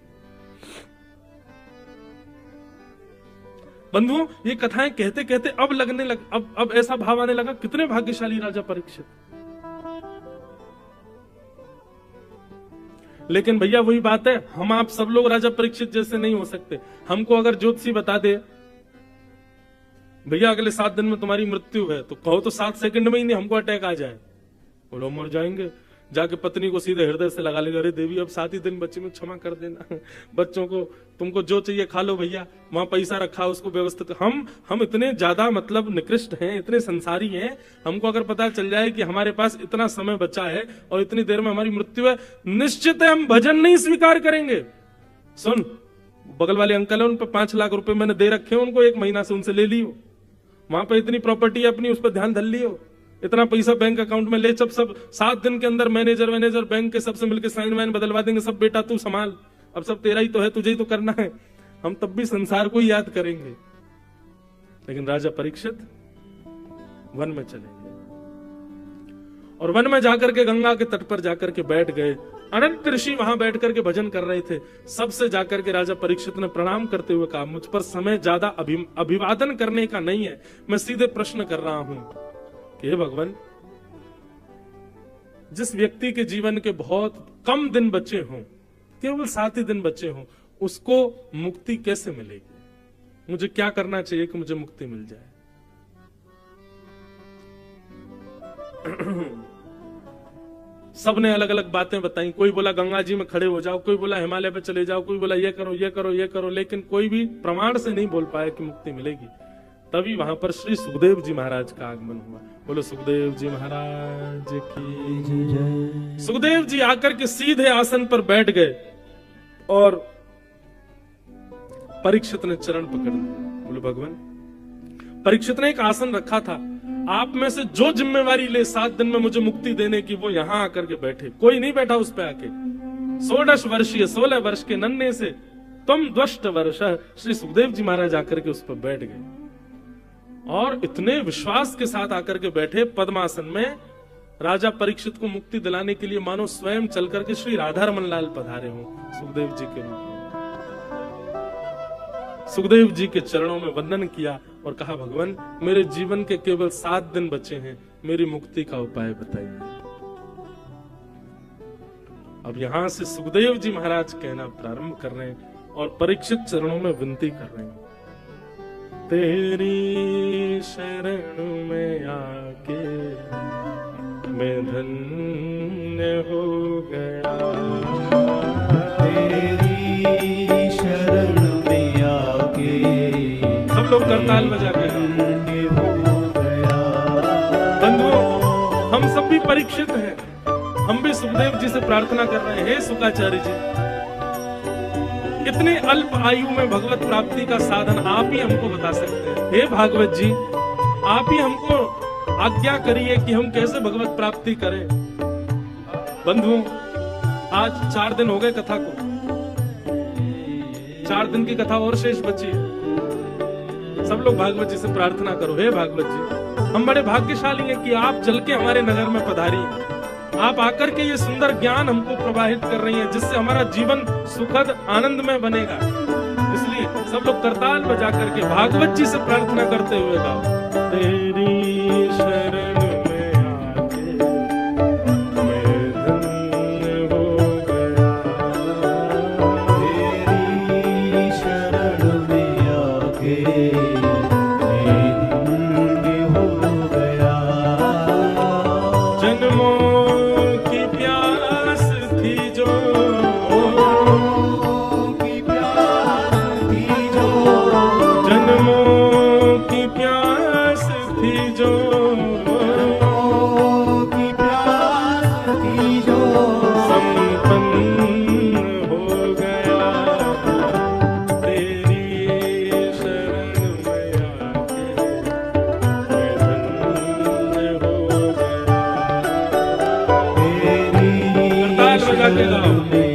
बंधुओं, ये कथाएं कहते कहते अब लगने लग, अब ऐसा भाव आने लगा, कितने भाग्यशाली राजा परीक्षित। लेकिन भैया वही बात है, हम आप सब लोग राजा परीक्षित जैसे नहीं हो सकते। हमको अगर ज्योतिषी बता दे, भैया अगले 7 दिन में तुम्हारी मृत्यु है, तो कहो तो 7 सेकंड में ही नहीं हमको अटैक आ जाए, बोलो मर जाएंगे, जाके पत्नी को सीधे हृदय से लगा लेगा, अरे देवी अब 7 ही दिन बच्चे में क्षमा कर देना, बच्चों को तुमको जो चाहिए खा लो भैया, वहां पैसा रखा उसको व्यवस्थित। हम इतने ज्यादा मतलब निकृष्ट हैं, इतने संसारी हैं, हमको अगर पता चल जाए कि हमारे पास इतना समय बचा है और इतनी देर में हमारी मृत्यु है, निश्चित है हम भजन नहीं स्वीकार करेंगे। सुन, बगल वाले अंकल है, उन पर 5 लाख रुपए मैंने दे रखे हैं उनको, 1 महीना से उनसे ले लियो, वहां पे इतनी प्रॉपर्टी अपनी, उस पर ध्यान धर लियो, इतना पैसा बैंक अकाउंट में ले, सब 7 दिन के अंदर मैनेजर बैंक के सबसे मिलकर साइन वाइन बदलवा देंगे, सब बेटा तू संभाल, अब सब तेरा ही तो है, तुझे ही तो करना है। हम तब भी संसार को ही याद करेंगे। लेकिन राजा परीक्षित वन में चले गए और वन में जाकर के गंगा के तट पर जाकर के बैठ गए। अनंत ऋषि वहां बैठ करके भजन कर रहे थे। सबसे जाकर के राजा परीक्षित ने प्रणाम करते हुए कहा, मुझ पर समय ज्यादा अभिवादन करने का नहीं है, मैं सीधे प्रश्न कर रहा हूं कि हे भगवान, जिस व्यक्ति के जीवन के बहुत कम दिन बचे हों, केवल 7 ही दिन बचे हों, उसको मुक्ति कैसे मिलेगी? मुझे क्या करना चाहिए कि मुझे मुक्ति मिल जाए? सबने अलग अलग बातें बताई। कोई बोला गंगा जी में खड़े हो जाओ, कोई बोला हिमालय पे चले जाओ, कोई बोला ये करो ये करो ये करो, लेकिन कोई भी प्रमाण से नहीं बोल पाया कि मुक्ति मिलेगी। तभी वहां पर श्री सुखदेव जी महाराज का आगमन हुआ। बोलो सुखदेव जी महाराज की जय। सुखदेव जी आकर के सीधे आसन पर बैठ गए और परीक्षित ने चरण पकड़ लिया। बोलो भगवान, परीक्षित ने एक आसन रखा था, आप में से जो जिम्मेवारी ले 7 दिन में मुझे मुक्ति देने की, वो यहां आकर के बैठे। कोई नहीं बैठा उस पे आके। 16 वर्ष के नन्हे से तुम द्वष्ट वर्ष, श्री सुखदेव जी महाराज आकर के उस पर बैठ गए और इतने विश्वास के साथ आकर के बैठे पद्मासन में। राजा परीक्षित को मुक्ति दिलाने के लिए मानो स्वयं चल करके श्री राधा रमन लाल पधारे हो सुखदेव जी के रूप में। सुखदेव जी के चरणों में वंदन किया और कहा, भगवान मेरे जीवन के केवल 7 दिन बचे हैं, मेरी मुक्ति का उपाय बताइए। अब यहां से सुखदेव जी महाराज कहना प्रारंभ कर रहे हैं और परीक्षित चरणों में विनती कर रहे हैं, तेरी शरण में आके मैं धन्य हो गया, तेरी शरण में आके सब लोग करताल बजा के हो गया। बंधुओं, हम सब भी परीक्षित हैं, हम भी सुखदेव जी से प्रार्थना कर रहे हैं, हे सुखाचार्य जी, इतने अल्प आयु में भगवत प्राप्ति का साधन आप ही हमको बता सकते हैं। हे भागवत जी, आप ही हमको आज्ञा करिए कि हम कैसे भगवत प्राप्ति करें। बंधुओं, आज 4 दिन हो गए कथा को, 4 दिन की कथा और शेष बची है। सब लोग भागवत जी से प्रार्थना करो, हे भागवत जी, हम बड़े भाग्यशाली हैं कि आप चल के हमारे नगर में पधारी, आप आकर के ये सुंदर ज्ञान हमको प्रवाहित कर रही हैं, जिससे हमारा जीवन सुखद आनंद में बनेगा। इसलिए सब लोग करताल बजा करके भागवत जी से प्रार्थना करते हुए गाओ, तेरी शरण में आके मैं धन्य हो गया, तेरी शरण में आके मैं धन्य हो गया। जन्मों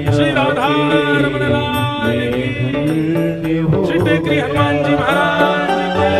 श्री राधा रमन लाल की, श्री टेकरी हनुमान जी महाराज की।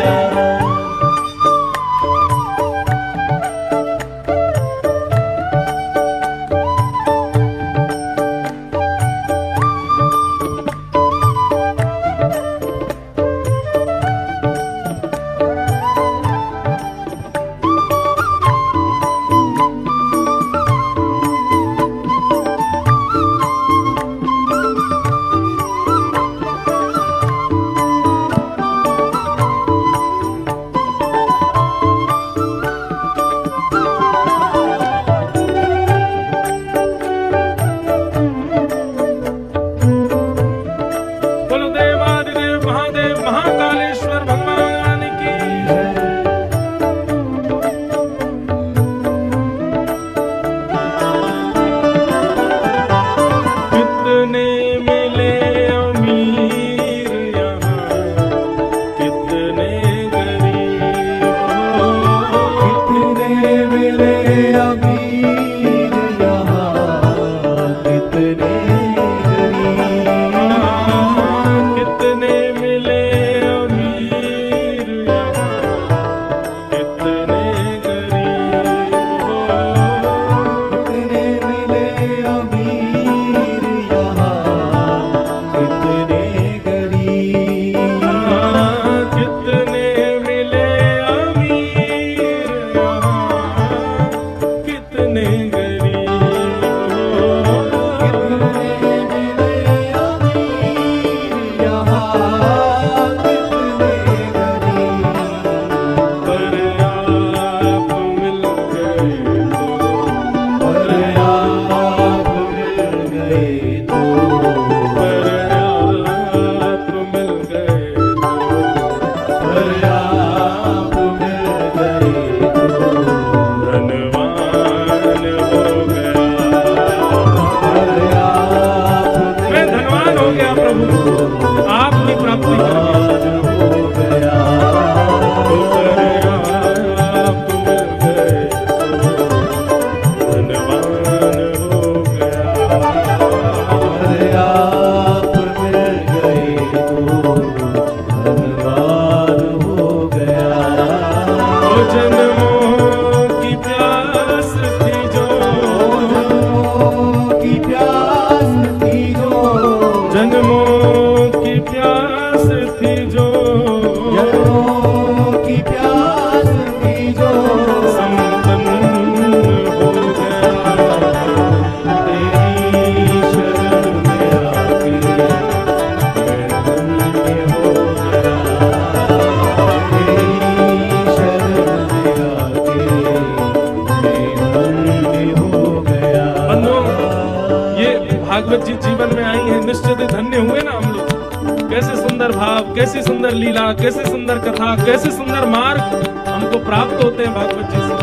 भागवत जी जीवन में आई हैं, निश्चित ही धन्य हुए ना हम लोग। कैसे सुंदर भाव, कैसी सुंदर लीला, कैसी सुंदर कथा, कैसे सुंदर मार्ग हमको प्राप्त होते हैं भागवत जी से।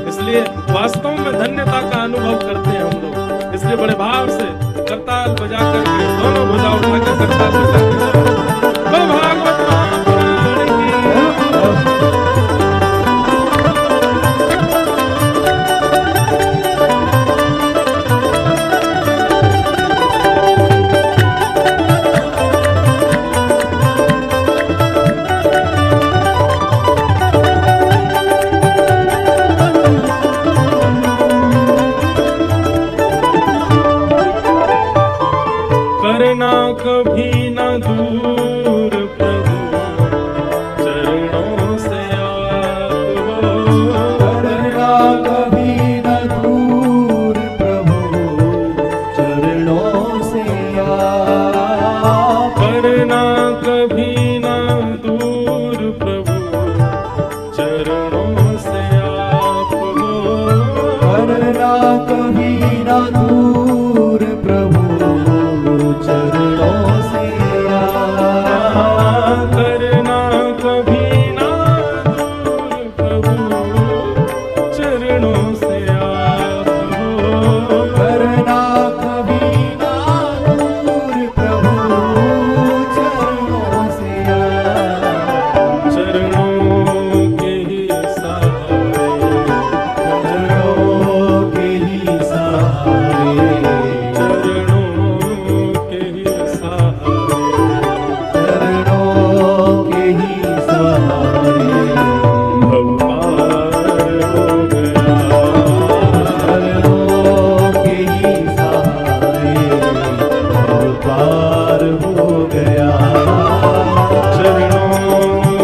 इसलिए वास्तव में धन्यता का अनुभव करते हैं हम लोग। इसलिए बड़े भाव से करताल बजा करके, दोनों भुजा उठाकर करताल बजाते हैं। भागवत महापुराण की कभी न दूर प्रभु चरणों से आप हो। करना कभी न दूर प्रभु चरणों से आप। करना कभी न दूर प्रभु चरणों से आप हो। करना कभी न दूर प्रभु चरणों से आप। करना कभी न दूर प्रभु चरणों से आप हो। करना कभी न दूर प्रभु चरणों से आप। चरणों के ही सहारे, चरणों के ही सहारे, चरणों के ही सहारे, चरणों के ही सहारे भव पार हो गया। चरणों के ही सहारे भव पार हो गया। चरणों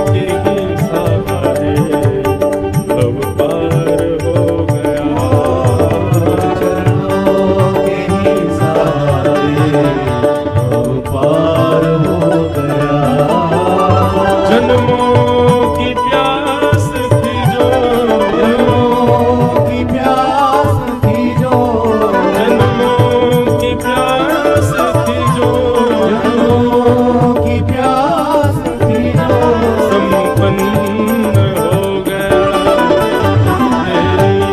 के ही सहारे भव पार हो गया। चरणों के ही सहारे भव पार हो गया। जन्मों की प्यास थी जो, जन्मों की प्यास थी जो, जन्मों की प्यास थी जो, जन्मों की प्यास थी जो, संपन्न हो गया।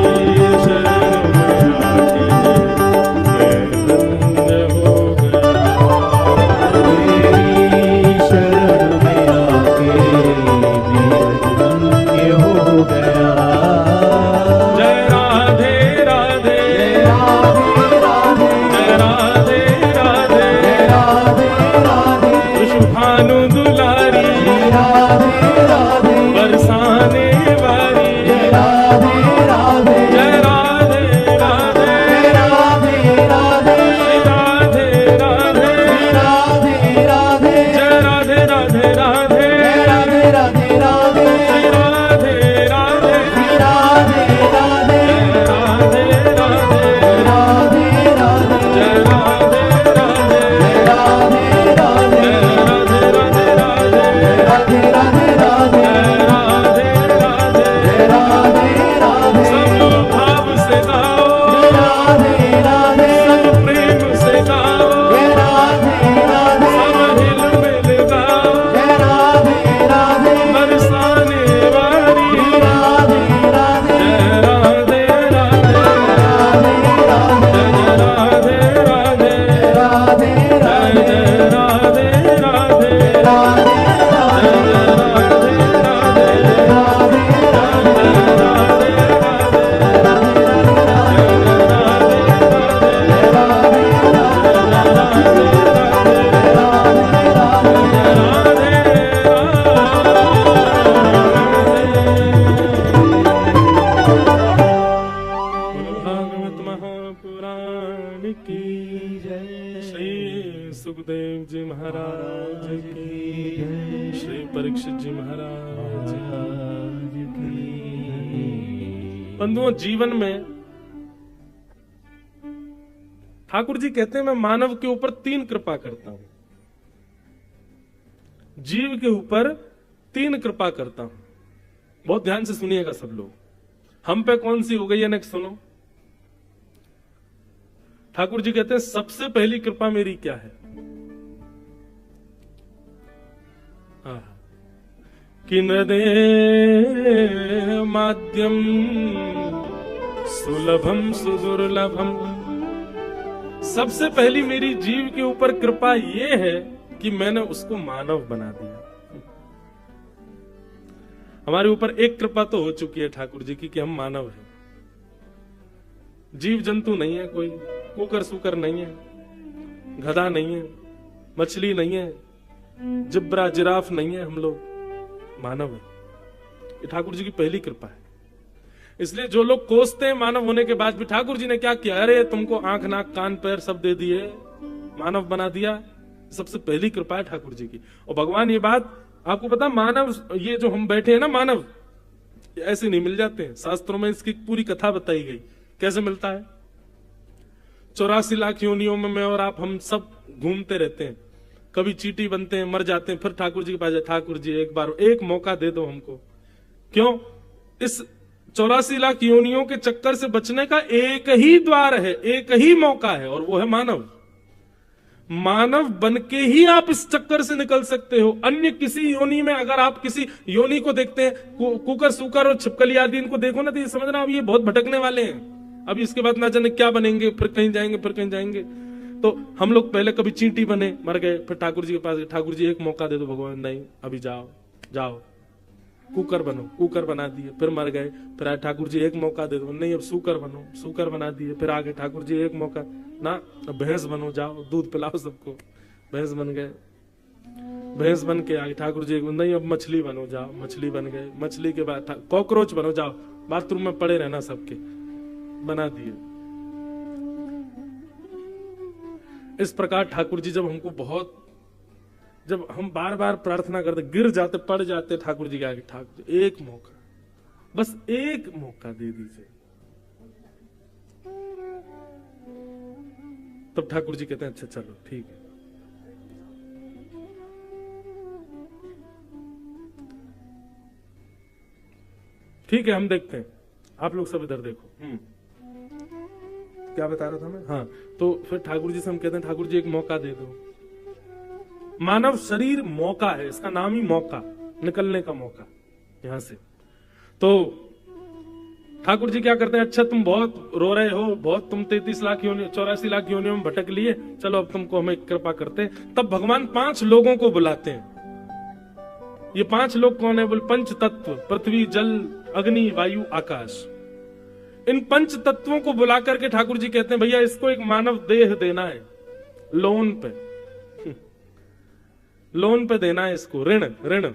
तेरी शरण में आके मैं धन्य हो गया। तेरी शरण में आके मैं धन्य हो गया। जय राधे राधे, राधे राधे, जय राधे राधे, राधे राधे, शुभानु दुलारी राधे राधे, बरसाने वाली। राधे राधे, जय राधे राधे, राधे राधे, राधे राधे, राधे राधे, जय राधे राधे राधे, राधे राधे राधे, जय राधे राधे, राधे राधे, राधे राधे, राधे राधे, जय राधे राधे, राधे राधे, राधे राधे राधे, राधे राधे राधे, राधे राधे, राधे राधे, सब भाव से गाओ, राधे राधे, सब प्रेम से गाओ, राधे राधे, सब हिल मिल गाओ, राधे राधे, बरसाने वाली। राधे राधे, जय राधे राधे, जय राधे राधे, राधे राधे, जय राधे राधे, राधे राधे, भागवत महापुराण की जय। श्री सुखदेव जी महाराज की, श्री परीक्षित जी महाराज की। बंधुओं, जीवन में ठाकुर जी कहते हैं मैं मानव के ऊपर 3 कृपा करता हूं। जीव के ऊपर 3 कृपा करता हूं। बहुत ध्यान से सुनिएगा सब लोग। हम पे कौन सी हो गई है नेक्स्ट सुनो। ठाकुर जी कहते हैं सबसे पहली कृपा मेरी क्या है? कि नृदे माध्यम सुलभम सुदुर्लभम। सबसे पहली मेरी जीव के ऊपर कृपा ये है कि मैंने उसको मानव बना दिया। हमारे ऊपर एक कृपा तो हो चुकी है ठाकुर जी की कि हम मानव हैं, जीव जंतु नहीं है, कोई कुकर सुकर नहीं है, गधा नहीं है, मछली नहीं है, जिब्रा जिराफ नहीं है, हम लोग मानव है। ये ठाकुर जी की पहली कृपा है। इसलिए जो लोग कोसते हैं मानव होने के बाद भी, ठाकुर जी ने क्या किया, अरे तुमको आंख नाक कान पैर सब दे दिए, मानव बना दिया, सबसे पहली कृपा है ठाकुर जी की। और भगवान ये बात आपको पता, मानव ये जो हम बैठे हैं ना, मानव ऐसे नहीं मिल जाते हैं। शास्त्रों में इसकी पूरी कथा बताई गई कैसे मिलता है। 84 लाख योनियों में मैं और आप हम सब घूमते रहते हैं, कभी चींटी बनते हैं, मर जाते हैं, फिर ठाकुर जी के पास जाए, ठाकुर जी एक बार एक मौका दे दो हमको। क्यों? इस 84 लाख योनियों के चक्कर से बचने का एक ही द्वार है, एक ही मौका है, और वो है मानव। मानव बनके ही आप इस चक्कर से निकल सकते हो। अन्य किसी योनि में अगर आप किसी योनि को देखते हैं, कुकर सुकर और छिपकली आदि इनको देखो ना, तो ये समझना अब ये बहुत भटकने वाले हैं, अब इसके बाद ना जाने क्या बनेंगे, फिर कहीं जाएंगे फिर कहीं जाएंगे। तो हम लोग पहले कभी चींटी बने, मर गए, फिर ठाकुर जी के पास गए, ठाकुर जी एक मौका दे दो भगवान, नहीं अभी जाओ जाओ, कुकर बनो, कुकर बना दिए, फिर मर गए, फिर आए ठाकुर जी एक मौका दे दो, नहीं अब सूकर बनो, सूकर बना दिए, फिर आगे ठाकुर जी एक मौका, ना अब भैंस बनो, जाओ दूध पिलाओ सबको, भैंस बन गए, भैंस बन के आगे ठाकुर जी नहीं अब मछली बनो, जाओ मछली बन गए, मछली के बाद कॉकरोच बनो, जाओ बाथरूम में पड़े रहना सबके, बना दिए। इस प्रकार ठाकुर जी जब हमको बहुत, जब हम बार बार प्रार्थना करते, गिर जाते, पड़ जाते ठाकुर जी के आगे, ठाकुर जी एक मौका, बस एक मौका दे दीजिए, तब ठाकुर जी कहते हैं अच्छा चलो ठीक है। ठीक है हम देखते हैं, आप लोग सब इधर देखो। क्या बता रहा था मैं? हाँ, तो फिर ठाकुर जी से हम कहते हैं ठाकुर जी एक मौका दे दो। मानव शरीर मौका है, इसका नाम ही मौका, निकलने का मौका यहां से। तो ठाकुर जी क्या करते हैं, अच्छा तुम बहुत रो रहे हो, बहुत तुम 33 लाख योनि 84 लाख योनियों में भटक लिए, चलो अब तुमको हमें कृपा करते हैं। तब भगवान 5 लोगों को बुलाते हैं। ये 5 लोग कौन है? बोल पंच तत्व, पृथ्वी जल अग्नि वायु आकाश। इन 5 तत्वों को बुला करके ठाकुर जी कहते हैं भैया इसको एक मानव देह देना है, लोन पे, लोन पे देना है इसको, ऋण ऋण।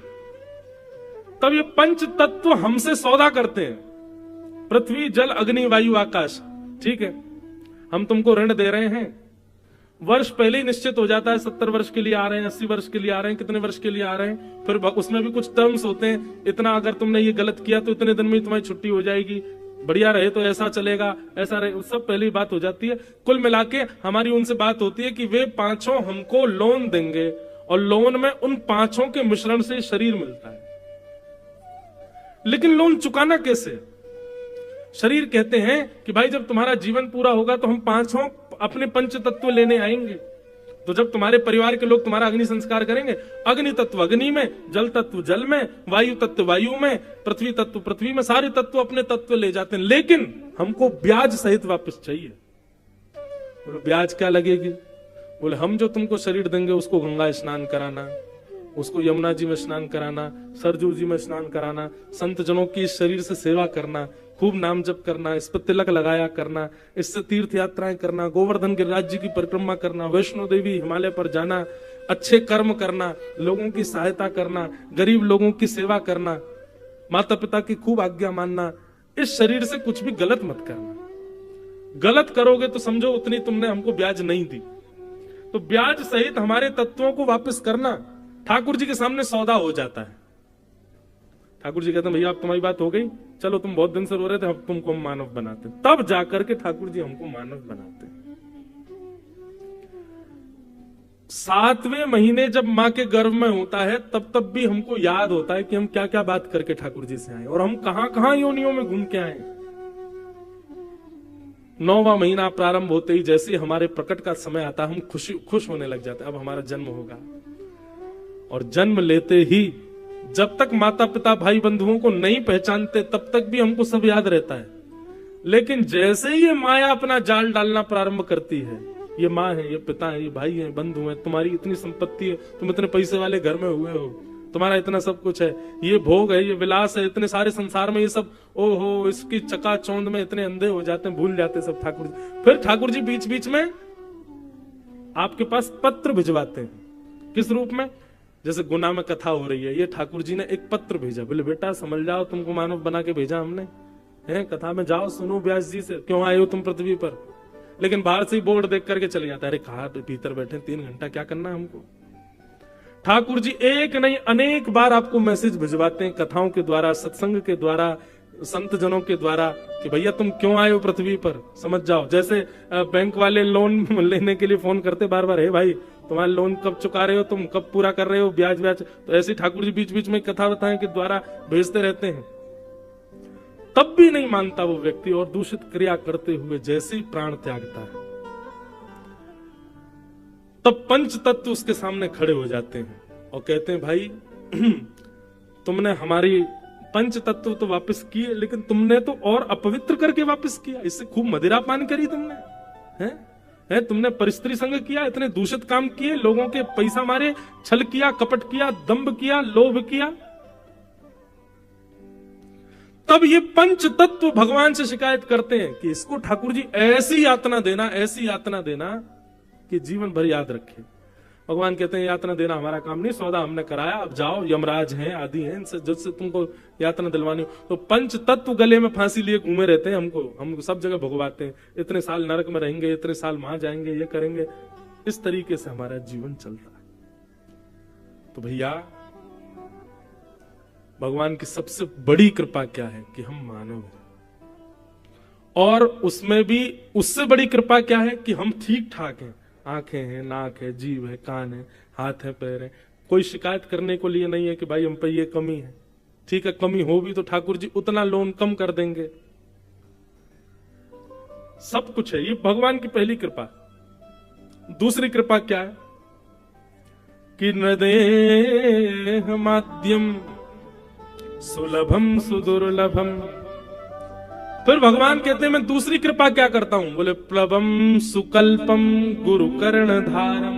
तब ये 5 तत्व हमसे सौदा करते हैं, पृथ्वी जल अग्नि वायु आकाश, ठीक है हम तुमको ऋण दे रहे हैं। वर्ष पहले ही निश्चित हो जाता है, 70 वर्ष के लिए आ रहे हैं, 80 वर्ष के लिए आ रहे हैं, कितने वर्ष के लिए आ रहे हैं, फिर उसमें भी कुछ टर्म्स होते हैं, इतना अगर तुमने ये गलत किया तो इतने दिन में तुम्हारी छुट्टी हो जाएगी, बढ़िया रहे तो ऐसा चलेगा, ऐसा रहे, सब पहले ही बात हो जाती है। कुल मिला के हमारी उनसे बात होती है कि वे 5 हमको लोन देंगे, और लोन में उन 5 के मिश्रण से शरीर मिलता है। लेकिन लोन चुकाना कैसे? शरीर कहते हैं कि भाई जब तुम्हारा जीवन पूरा होगा तो हम 5 अपने पंच तत्व लेने आएंगे। तो जब तुम्हारे परिवार के लोग तुम्हारा अग्नि संस्कार करेंगे, अग्नि तत्व अग्नि में, जल तत्व जल में, वायु तत्व वायु में, पृथ्वी तत्व पृथ्वी में, सारे तत्व अपने तत्व ले जाते हैं। लेकिन हमको ब्याज सहित वापस चाहिए। बोले ब्याज क्या लगेगी? बोले हम जो तुमको शरीर देंगे उसको गंगा स्नान कराना, उसको यमुना जी में स्नान कराना, सरजू जी में स्नान कराना, संत जनों की इस शरीर से सेवा करना, खूब नाम जप करना, इस पर तिलक लगाया करना, इससे तीर्थ यात्राएं करना, गोवर्धन गिरिराज जी की परिक्रमा करना, वैष्णो देवी हिमालय पर जाना, अच्छे कर्म करना, लोगों की सहायता करना, गरीब लोगों की सेवा करना, माता पिता की खूब आज्ञा मानना। इस शरीर से कुछ भी गलत मत करना। गलत करोगे तो समझो उतनी तुमने हमको ब्याज नहीं दी। तो ब्याज सहित हमारे तत्वों को वापस करना ठाकुर जी के सामने सौदा हो जाता है। ठाकुर जी कहते हैं भैया अब तुम्हारी बात हो गई, चलो तुम बहुत दिन से रो रहे थे, अब तुमको हम मानव बनाते। तब जाकर के ठाकुर जी हमको मानव बनाते। 7वें महीने जब मां के गर्भ में होता है तब भी हमको याद होता है कि हम क्या क्या बात करके ठाकुर जी से आए और हम कहां कहां योनियों में घूम के आए। 9वां महीना प्रारंभ होते ही जैसे ही हमारे प्रकट का समय आता, हम खुश होने लग जाते हैं, अब हमारा जन्म होगा। और जन्म लेते ही जब तक माता पिता भाई बंधुओं को नहीं पहचानते तब तक भी हमको सब याद रहता है, लेकिन जैसे ही ये माया अपना जाल डालना प्रारंभ करती है, ये माँ है, ये पिता है, ये भाई है, बंधु है, तुम्हारी इतनी संपत्ति है, तुम इतने पैसे वाले घर में हुए हो, तुम्हारा इतना सब कुछ है, ये भोग है, ये विलास है, इतने सारे संसार में ये सब, ओहो, इसकी चकाचौंध में इतने अंधे हो जाते हैं, भूल जाते हैं सब ठाकुर जी। फिर ठाकुर जी बीच बीच में आपके पास पत्र भिजवाते हैं। किस रूप में? जैसे गुना में कथा हो रही है, ये ठाकुर जी ने एक पत्र भेजा, बोले बेटा समझ जाओ, तुमको मानव बना के भेजा हमने, है कथा में जाओ सुनो व्यास जी से, क्यों आए हो तुम पृथ्वी पर। लेकिन बाहर से ही बोर्ड देख करके चले जाता है, अरे कहा भीतर बैठे 3 घंटा क्या करना है हमको। ठाकुर जी एक नहीं अनेक बार आपको मैसेज भिजवाते हैं, कथाओं के द्वारा, सत्संग के द्वारा, संत जनों के द्वारा, कि भैया तुम क्यों आए हो पृथ्वी पर, समझ जाओ। जैसे बैंक वाले लोन लेने के लिए फोन करते बार बार, हे भाई तुम्हारा लोन कब चुका रहे हो, तुम कब पूरा कर रहे हो, ब्याज ब्याज। तो ऐसे ठाकुर जी बीच बीच में कथा बताएं के द्वारा भेजते रहते हैं। तब भी नहीं मानता वो व्यक्ति, और दूषित क्रिया करते हुए जैसे ही प्राण त्यागता है, तब पंच तत्व उसके सामने खड़े हो जाते हैं और कहते हैं, भाई तुमने हमारी पंच तत्व तो वापस किए, लेकिन तुमने तो और अपवित्र करके वापस किया, इससे खूब मदिरा पान करी तुमने, हैं? तुमने परिस्त्री संग किया, इतने दूषित काम किए, लोगों के पैसा मारे, छल किया, कपट किया, दंभ किया, लोभ किया। तब ये पंच तत्व भगवान से शिकायत करते हैं कि इसको ठाकुर जी ऐसी यातना देना, ऐसी यातना देना कि जीवन भर याद रखे। भगवान कहते हैं यातना देना हमारा काम नहीं, सौदा हमने कराया, अब जाओ, यमराज हैं, आदि हैं, इनसे जिससे तुमको यातना दिलवानी हो। तो पंच तत्व गले में फांसी लिए घूमे रहते हैं, हमको सब जगह भगवाते हैं, इतने साल नरक में रहेंगे, इतने साल वहां जाएंगे, ये करेंगे। इस तरीके से हमारा जीवन चलता है। तो भैया भगवान की सबसे बड़ी कृपा क्या है कि हम मानव हैं, और उसमें भी उससे बड़ी कृपा क्या है कि हम ठीक ठाक हैं, आंखें हैं, नाक है, जीभ है, कान है, हाथ है, पैर है, कोई शिकायत करने को लिए नहीं है कि भाई हम पे ये कमी है। ठीक है, कमी हो भी तो ठाकुर जी उतना लोन कम कर देंगे, सब कुछ है। ये भगवान की पहली कृपा। दूसरी कृपा क्या है कि न देह माध्यम सुलभम सुदुर्लभम। फिर भगवान कहते हैं मैं दूसरी कृपा क्या करता हूं, बोले प्लवम सुकल्पम गुरु कर्ण धारम।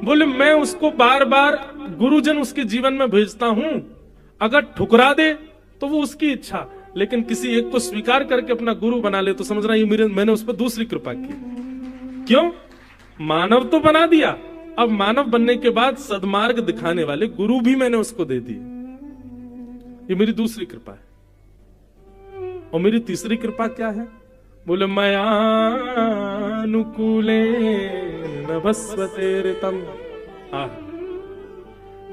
बोले मैं उसको बार बार गुरुजन उसके जीवन में भेजता हूं, अगर ठुकरा दे तो वो उसकी इच्छा, लेकिन किसी एक को स्वीकार करके अपना गुरु बना ले तो समझना ये मैंने उस पर दूसरी कृपा की। क्यों? मानव तो बना दिया, अब मानव बनने के बाद सद्मार्ग दिखाने वाले गुरु भी मैंने उसको दे दिए। ये मेरी दूसरी कृपा है। और मेरी तीसरी कृपा क्या है, बोले मयानुकूले नभस्वतेरितम।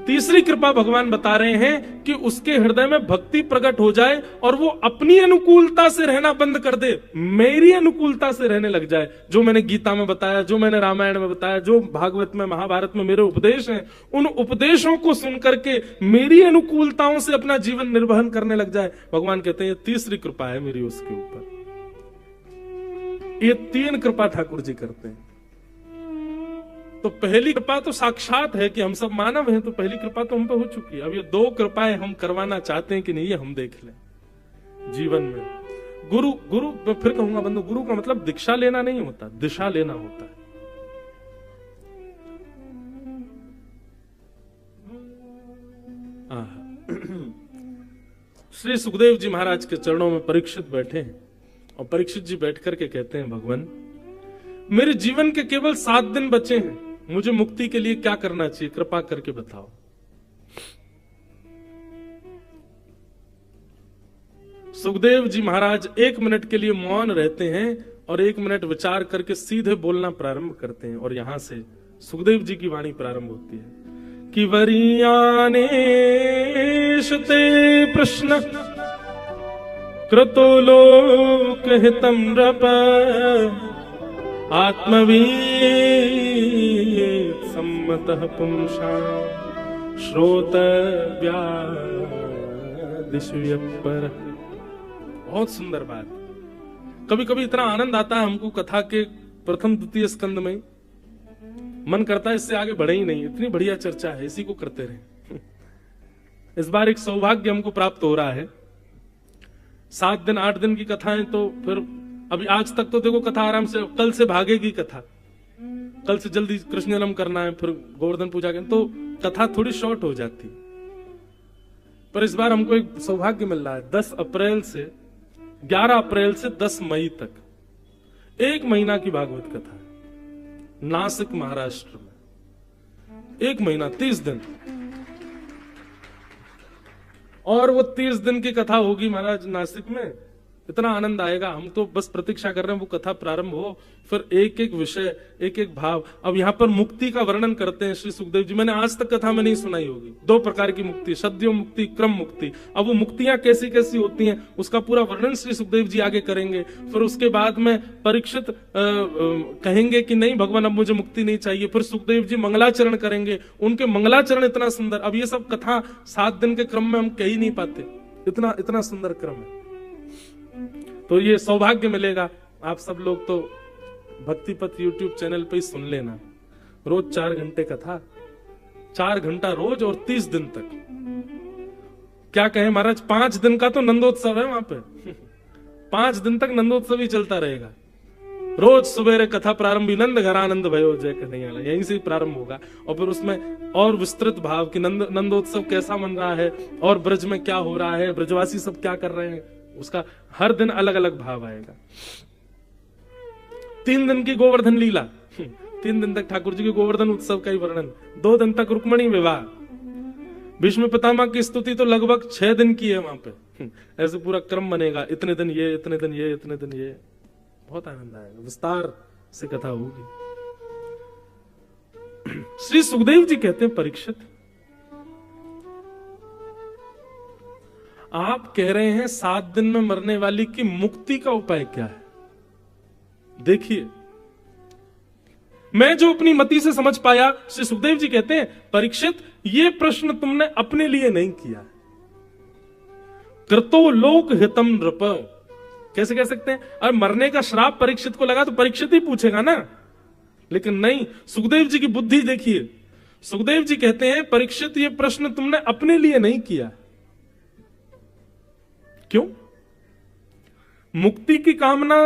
तीसरी कृपा भगवान बता रहे हैं कि उसके हृदय में भक्ति प्रकट हो जाए और वो अपनी अनुकूलता से रहना बंद कर दे, मेरी अनुकूलता से रहने लग जाए। जो मैंने गीता में बताया, जो मैंने रामायण में बताया, जो भागवत में, महाभारत में मेरे उपदेश हैं, उन उपदेशों को सुन करके मेरी अनुकूलताओं से अपना जीवन निर्वहन करने लग जाए। भगवान कहते हैं तीसरी कृपा है मेरी उसके ऊपर। ये 3 कृपा ठाकुर जी करते हैं। तो पहली कृपा तो साक्षात है कि हम सब मानव हैं, तो पहली कृपा तो हम पे हो चुकी है। अब ये 2 कृपाएं हम करवाना चाहते हैं कि नहीं, ये हम देख लें जीवन में। गुरु मैं फिर कहूंगा बंधु, गुरु का मतलब दीक्षा लेना नहीं होता, दिशा लेना होता है। श्री सुखदेव जी महाराज के चरणों में परीक्षित बैठे हैं, और परीक्षित जी बैठ करके कहते हैं, भगवान मेरे जीवन के केवल 7 दिन बचे हैं, मुझे मुक्ति के लिए क्या करना चाहिए, कृपा करके बताओ। सुखदेव जी महाराज 1 मिनट के लिए मौन रहते हैं और 1 मिनट विचार करके सीधे बोलना प्रारंभ करते हैं। और यहां से सुखदेव जी की वाणी प्रारंभ होती है कि वरीयानेशते प्रश्न कृतो लोक हितम नृप आत्मवीत सम्मतः पुंसा श्रोतव्यादिषु यत्पर। बहुत सुंदर बात। कभी कभी इतना आनंद आता है हमको कथा के प्रथम द्वितीय स्कंद में, मन करता है इससे आगे बढ़े ही नहीं, इतनी बढ़िया चर्चा है, इसी को करते रहे। इस बार एक सौभाग्य हमको प्राप्त हो रहा है, 7 दिन 8 दिन की कथाएं, तो फिर अभी आज तक तो देखो कथा आराम से, कल से भागेगी कथा, कल से जल्दी कृष्ण जन्म करना है, फिर गोवर्धन पूजा करना, तो कथा थोड़ी शॉर्ट हो जाती। पर इस बार हमको एक सौभाग्य मिल रहा है, 10 अप्रैल से 11 अप्रैल से 10 मई तक 1 महीना की भागवत कथा है नासिक महाराष्ट्र में। 1 महीना 30 दिन, और वो 30 दिन की कथा होगी महाराज नासिक में, इतना आनंद आएगा। हम तो बस प्रतीक्षा कर रहे हैं वो कथा प्रारंभ हो, फिर एक एक विषय, एक एक भाव। अब यहाँ पर मुक्ति का वर्णन करते हैं श्री सुखदेव जी। मैंने आज तक कथा में नहीं सुनाई होगी। 2 प्रकार की मुक्ति, सद्यो मुक्ति, क्रम मुक्ति। अब वो मुक्तियां कैसी कैसी होती हैं उसका पूरा वर्णन श्री सुखदेव जी आगे करेंगे। फिर उसके बाद में परीक्षित कहेंगे कि नहीं भगवान अब मुझे मुक्ति नहीं चाहिए, फिर सुखदेव जी मंगलाचरण करेंगे, उनके मंगलाचरण इतना सुंदर। अब ये सब कथा 7 दिन के क्रम में हम कह ही नहीं पाते, इतना इतना सुंदर क्रम है। तो ये सौभाग्य मिलेगा, आप सब लोग तो भक्ति पथ यूट्यूब चैनल पे ही सुन लेना। रोज 4 घंटे कथा, 4 घंटा रोज, और 30 दिन तक। क्या कहें महाराज, 5 दिन का तो नंदोत्सव है वहां पे। 5 दिन तक नंदोत्सव ही चलता रहेगा। रोज सुबेरे कथा प्रारंभी, नंद घरानंद भयो जय कन्हैया, यहीं से ही प्रारंभ होगा। और फिर उसमें और विस्तृत भाव कि नंदोत्सव कैसा मन रहा है, और ब्रज में क्या हो रहा है, ब्रजवासी सब क्या कर रहे हैं, उसका हर दिन अलग अलग भाव आएगा। 3 दिन की गोवर्धन लीला, 3 दिन तक ठाकुर जी के गोवर्धन उत्सव का ही वर्णन। 2 दिन तक रुक्मणी विवाह, भीष्म पितामह की स्तुति तो लगभग 6 दिन की है वहां पे। ऐसे पूरा क्रम बनेगा, इतने दिन ये, इतने दिन ये, इतने दिन ये। बहुत आनंद आएगा, विस्तार से कथा होगी। श्री सुखदेव जी कहते हैं, परीक्षित आप कह रहे हैं 7 दिन में मरने वाली की मुक्ति का उपाय क्या है? देखिए, मैं जो अपनी मति से समझ पाया, श्री सुखदेव जी कहते हैं, परीक्षित ये प्रश्न तुमने अपने लिए नहीं किया। कृतो लोक हितम नृप, कैसे कह सकते हैं? अरे मरने का श्राप परीक्षित को लगा तो परीक्षित ही पूछेगा ना, लेकिन नहीं, सुखदेव जी की बुद्धि देखिए। सुखदेव जी कहते हैं, परीक्षित ये प्रश्न तुमने अपने लिए नहीं किया। क्यों? मुक्ति की कामना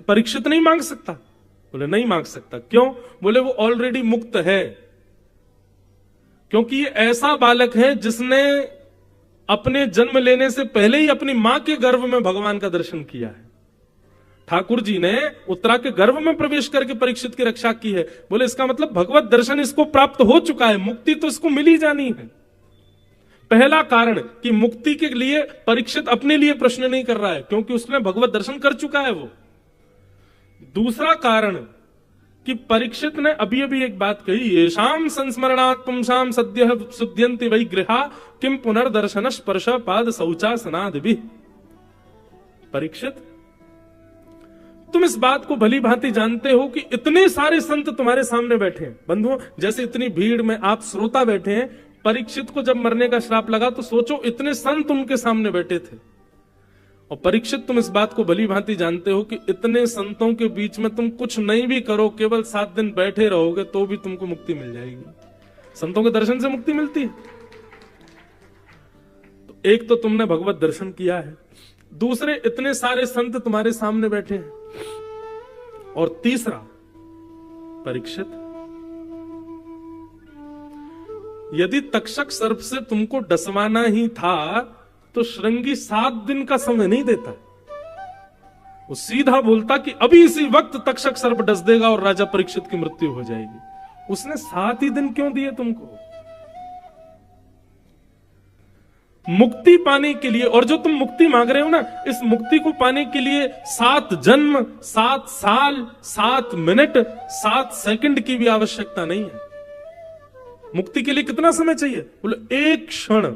परीक्षित नहीं मांग सकता? बोले नहीं मांग सकता। क्यों? बोले वो ऑलरेडी मुक्त है, क्योंकि ये ऐसा बालक है जिसने अपने जन्म लेने से पहले ही अपनी मां के गर्भ में भगवान का दर्शन किया है। ठाकुर जी ने उत्तरा के गर्भ में प्रवेश करके परीक्षित की रक्षा की है। बोले इसका मतलब भगवत दर्शन इसको प्राप्त हो चुका है, मुक्ति तो इसको मिल ही जानी है। पहला कारण कि मुक्ति के लिए परीक्षित अपने लिए प्रश्न नहीं कर रहा है, क्योंकि उसने भगवत दर्शन कर चुका है वो। दूसरा कारण कि परीक्षित ने अभी अभी एक बात कही, येषाम संस्मरणात् पुंसाम सद्यः शुद्ध्यन्ति वै गृहा किम पुनर्दर्शन स्पर्श पाद शौचासनादिभिः। परीक्षित, तुम इस बात को भली भांति जानते हो कि इतने सारे संत तुम्हारे सामने बैठे हैं। बंधुओं, जैसे इतनी भीड़ में आप श्रोता बैठे हैं, परीक्षित को जब मरने का श्राप लगा तो सोचो इतने संत उनके सामने बैठे थे। और परीक्षित, तुम इस बात को भली भांति जानते हो कि इतने संतों के बीच में तुम कुछ नहीं भी करो, केवल 7 दिन बैठे रहोगे तो भी तुमको मुक्ति मिल जाएगी। संतों के दर्शन से मुक्ति मिलती है। तो एक तो तुमने भगवत दर्शन किया है, दूसरे इतने सारे संत तुम्हारे सामने बैठे हैं, और तीसरा, परीक्षित यदि तक्षक सर्प से तुमको डसवाना ही था तो श्रृंगी 7 दिन का समय नहीं देता। वो सीधा बोलता कि अभी इसी वक्त तक्षक सर्प डस देगा और राजा परीक्षित की मृत्यु हो जाएगी। उसने 7 ही दिन क्यों दिए तुमको? मुक्ति पाने के लिए, और जो तुम मुक्ति मांग रहे हो ना, इस मुक्ति को पाने के लिए 7 जन्म, 7 साल, 7 मिनट, 7 सेकंड की भी आवश्यकता नहीं है। मुक्ति के लिए कितना समय चाहिए? बोले 1 क्षण।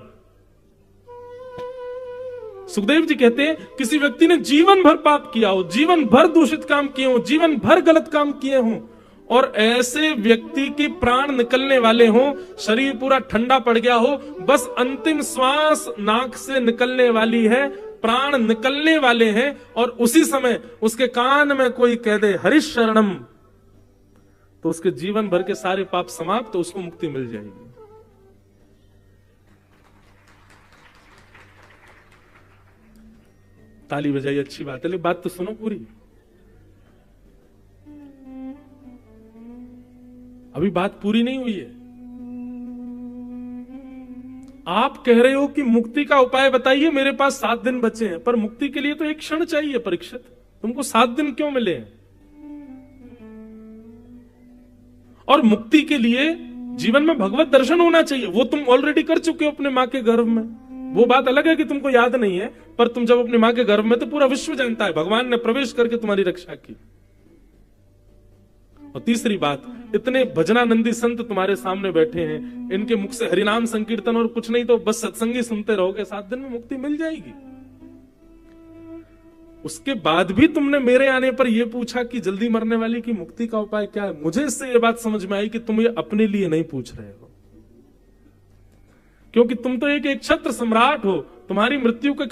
सुखदेव जी कहते हैं, किसी व्यक्ति ने जीवन भर पाप किया हो, जीवन भर दूषित काम किए हो, जीवन भर गलत काम किए हो, और ऐसे व्यक्ति के प्राण निकलने वाले हो, शरीर पूरा ठंडा पड़ गया हो, बस अंतिम श्वास नाक से निकलने वाली है, प्राण निकलने वाले हैं और उसी समय उसके कान में कोई कह दे हरिश शरणम, तो उसके जीवन भर के सारे पाप समाप्त, तो उसको मुक्ति मिल जाएगी। ताली बजाई, अच्छी बात है, लेकिन बात तो सुनो पूरी। अभी बात पूरी नहीं हुई है। आप कह रहे हो कि मुक्ति का उपाय बताइए, मेरे पास 7 दिन बचे हैं, पर मुक्ति के लिए तो एक क्षण चाहिए परीक्षित, तुमको 7 दिन क्यों मिले हैं? और मुक्ति के लिए जीवन में भगवत दर्शन होना चाहिए, वो तुम ऑलरेडी कर चुके हो अपने मां के गर्भ में। वो बात अलग है कि तुमको याद नहीं है, पर तुम जब अपनी मां के गर्भ में, तो पूरा विश्व जानता है भगवान ने प्रवेश करके तुम्हारी रक्षा की। और तीसरी बात, इतने भजनानंदी संत तुम्हारे सामने बैठे हैं, इनके मुख से हरिनाम संकीर्तन और कुछ नहीं तो बस सत्संगी सुनते रहोगे, 7 दिन में मुक्ति मिल जाएगी। उसके बाद भी तुमने मेरे आने पर यह पूछा कि जल्दी मरने वाली की मुक्ति का उपाय क्या है। मुझे इससे यह बात समझ में आई कि तुम ये अपने लिए नहीं पूछ रहे हो, क्योंकि तुम तो एक क्षत्र सम्राट हो, तुम्हारी मृत्यु के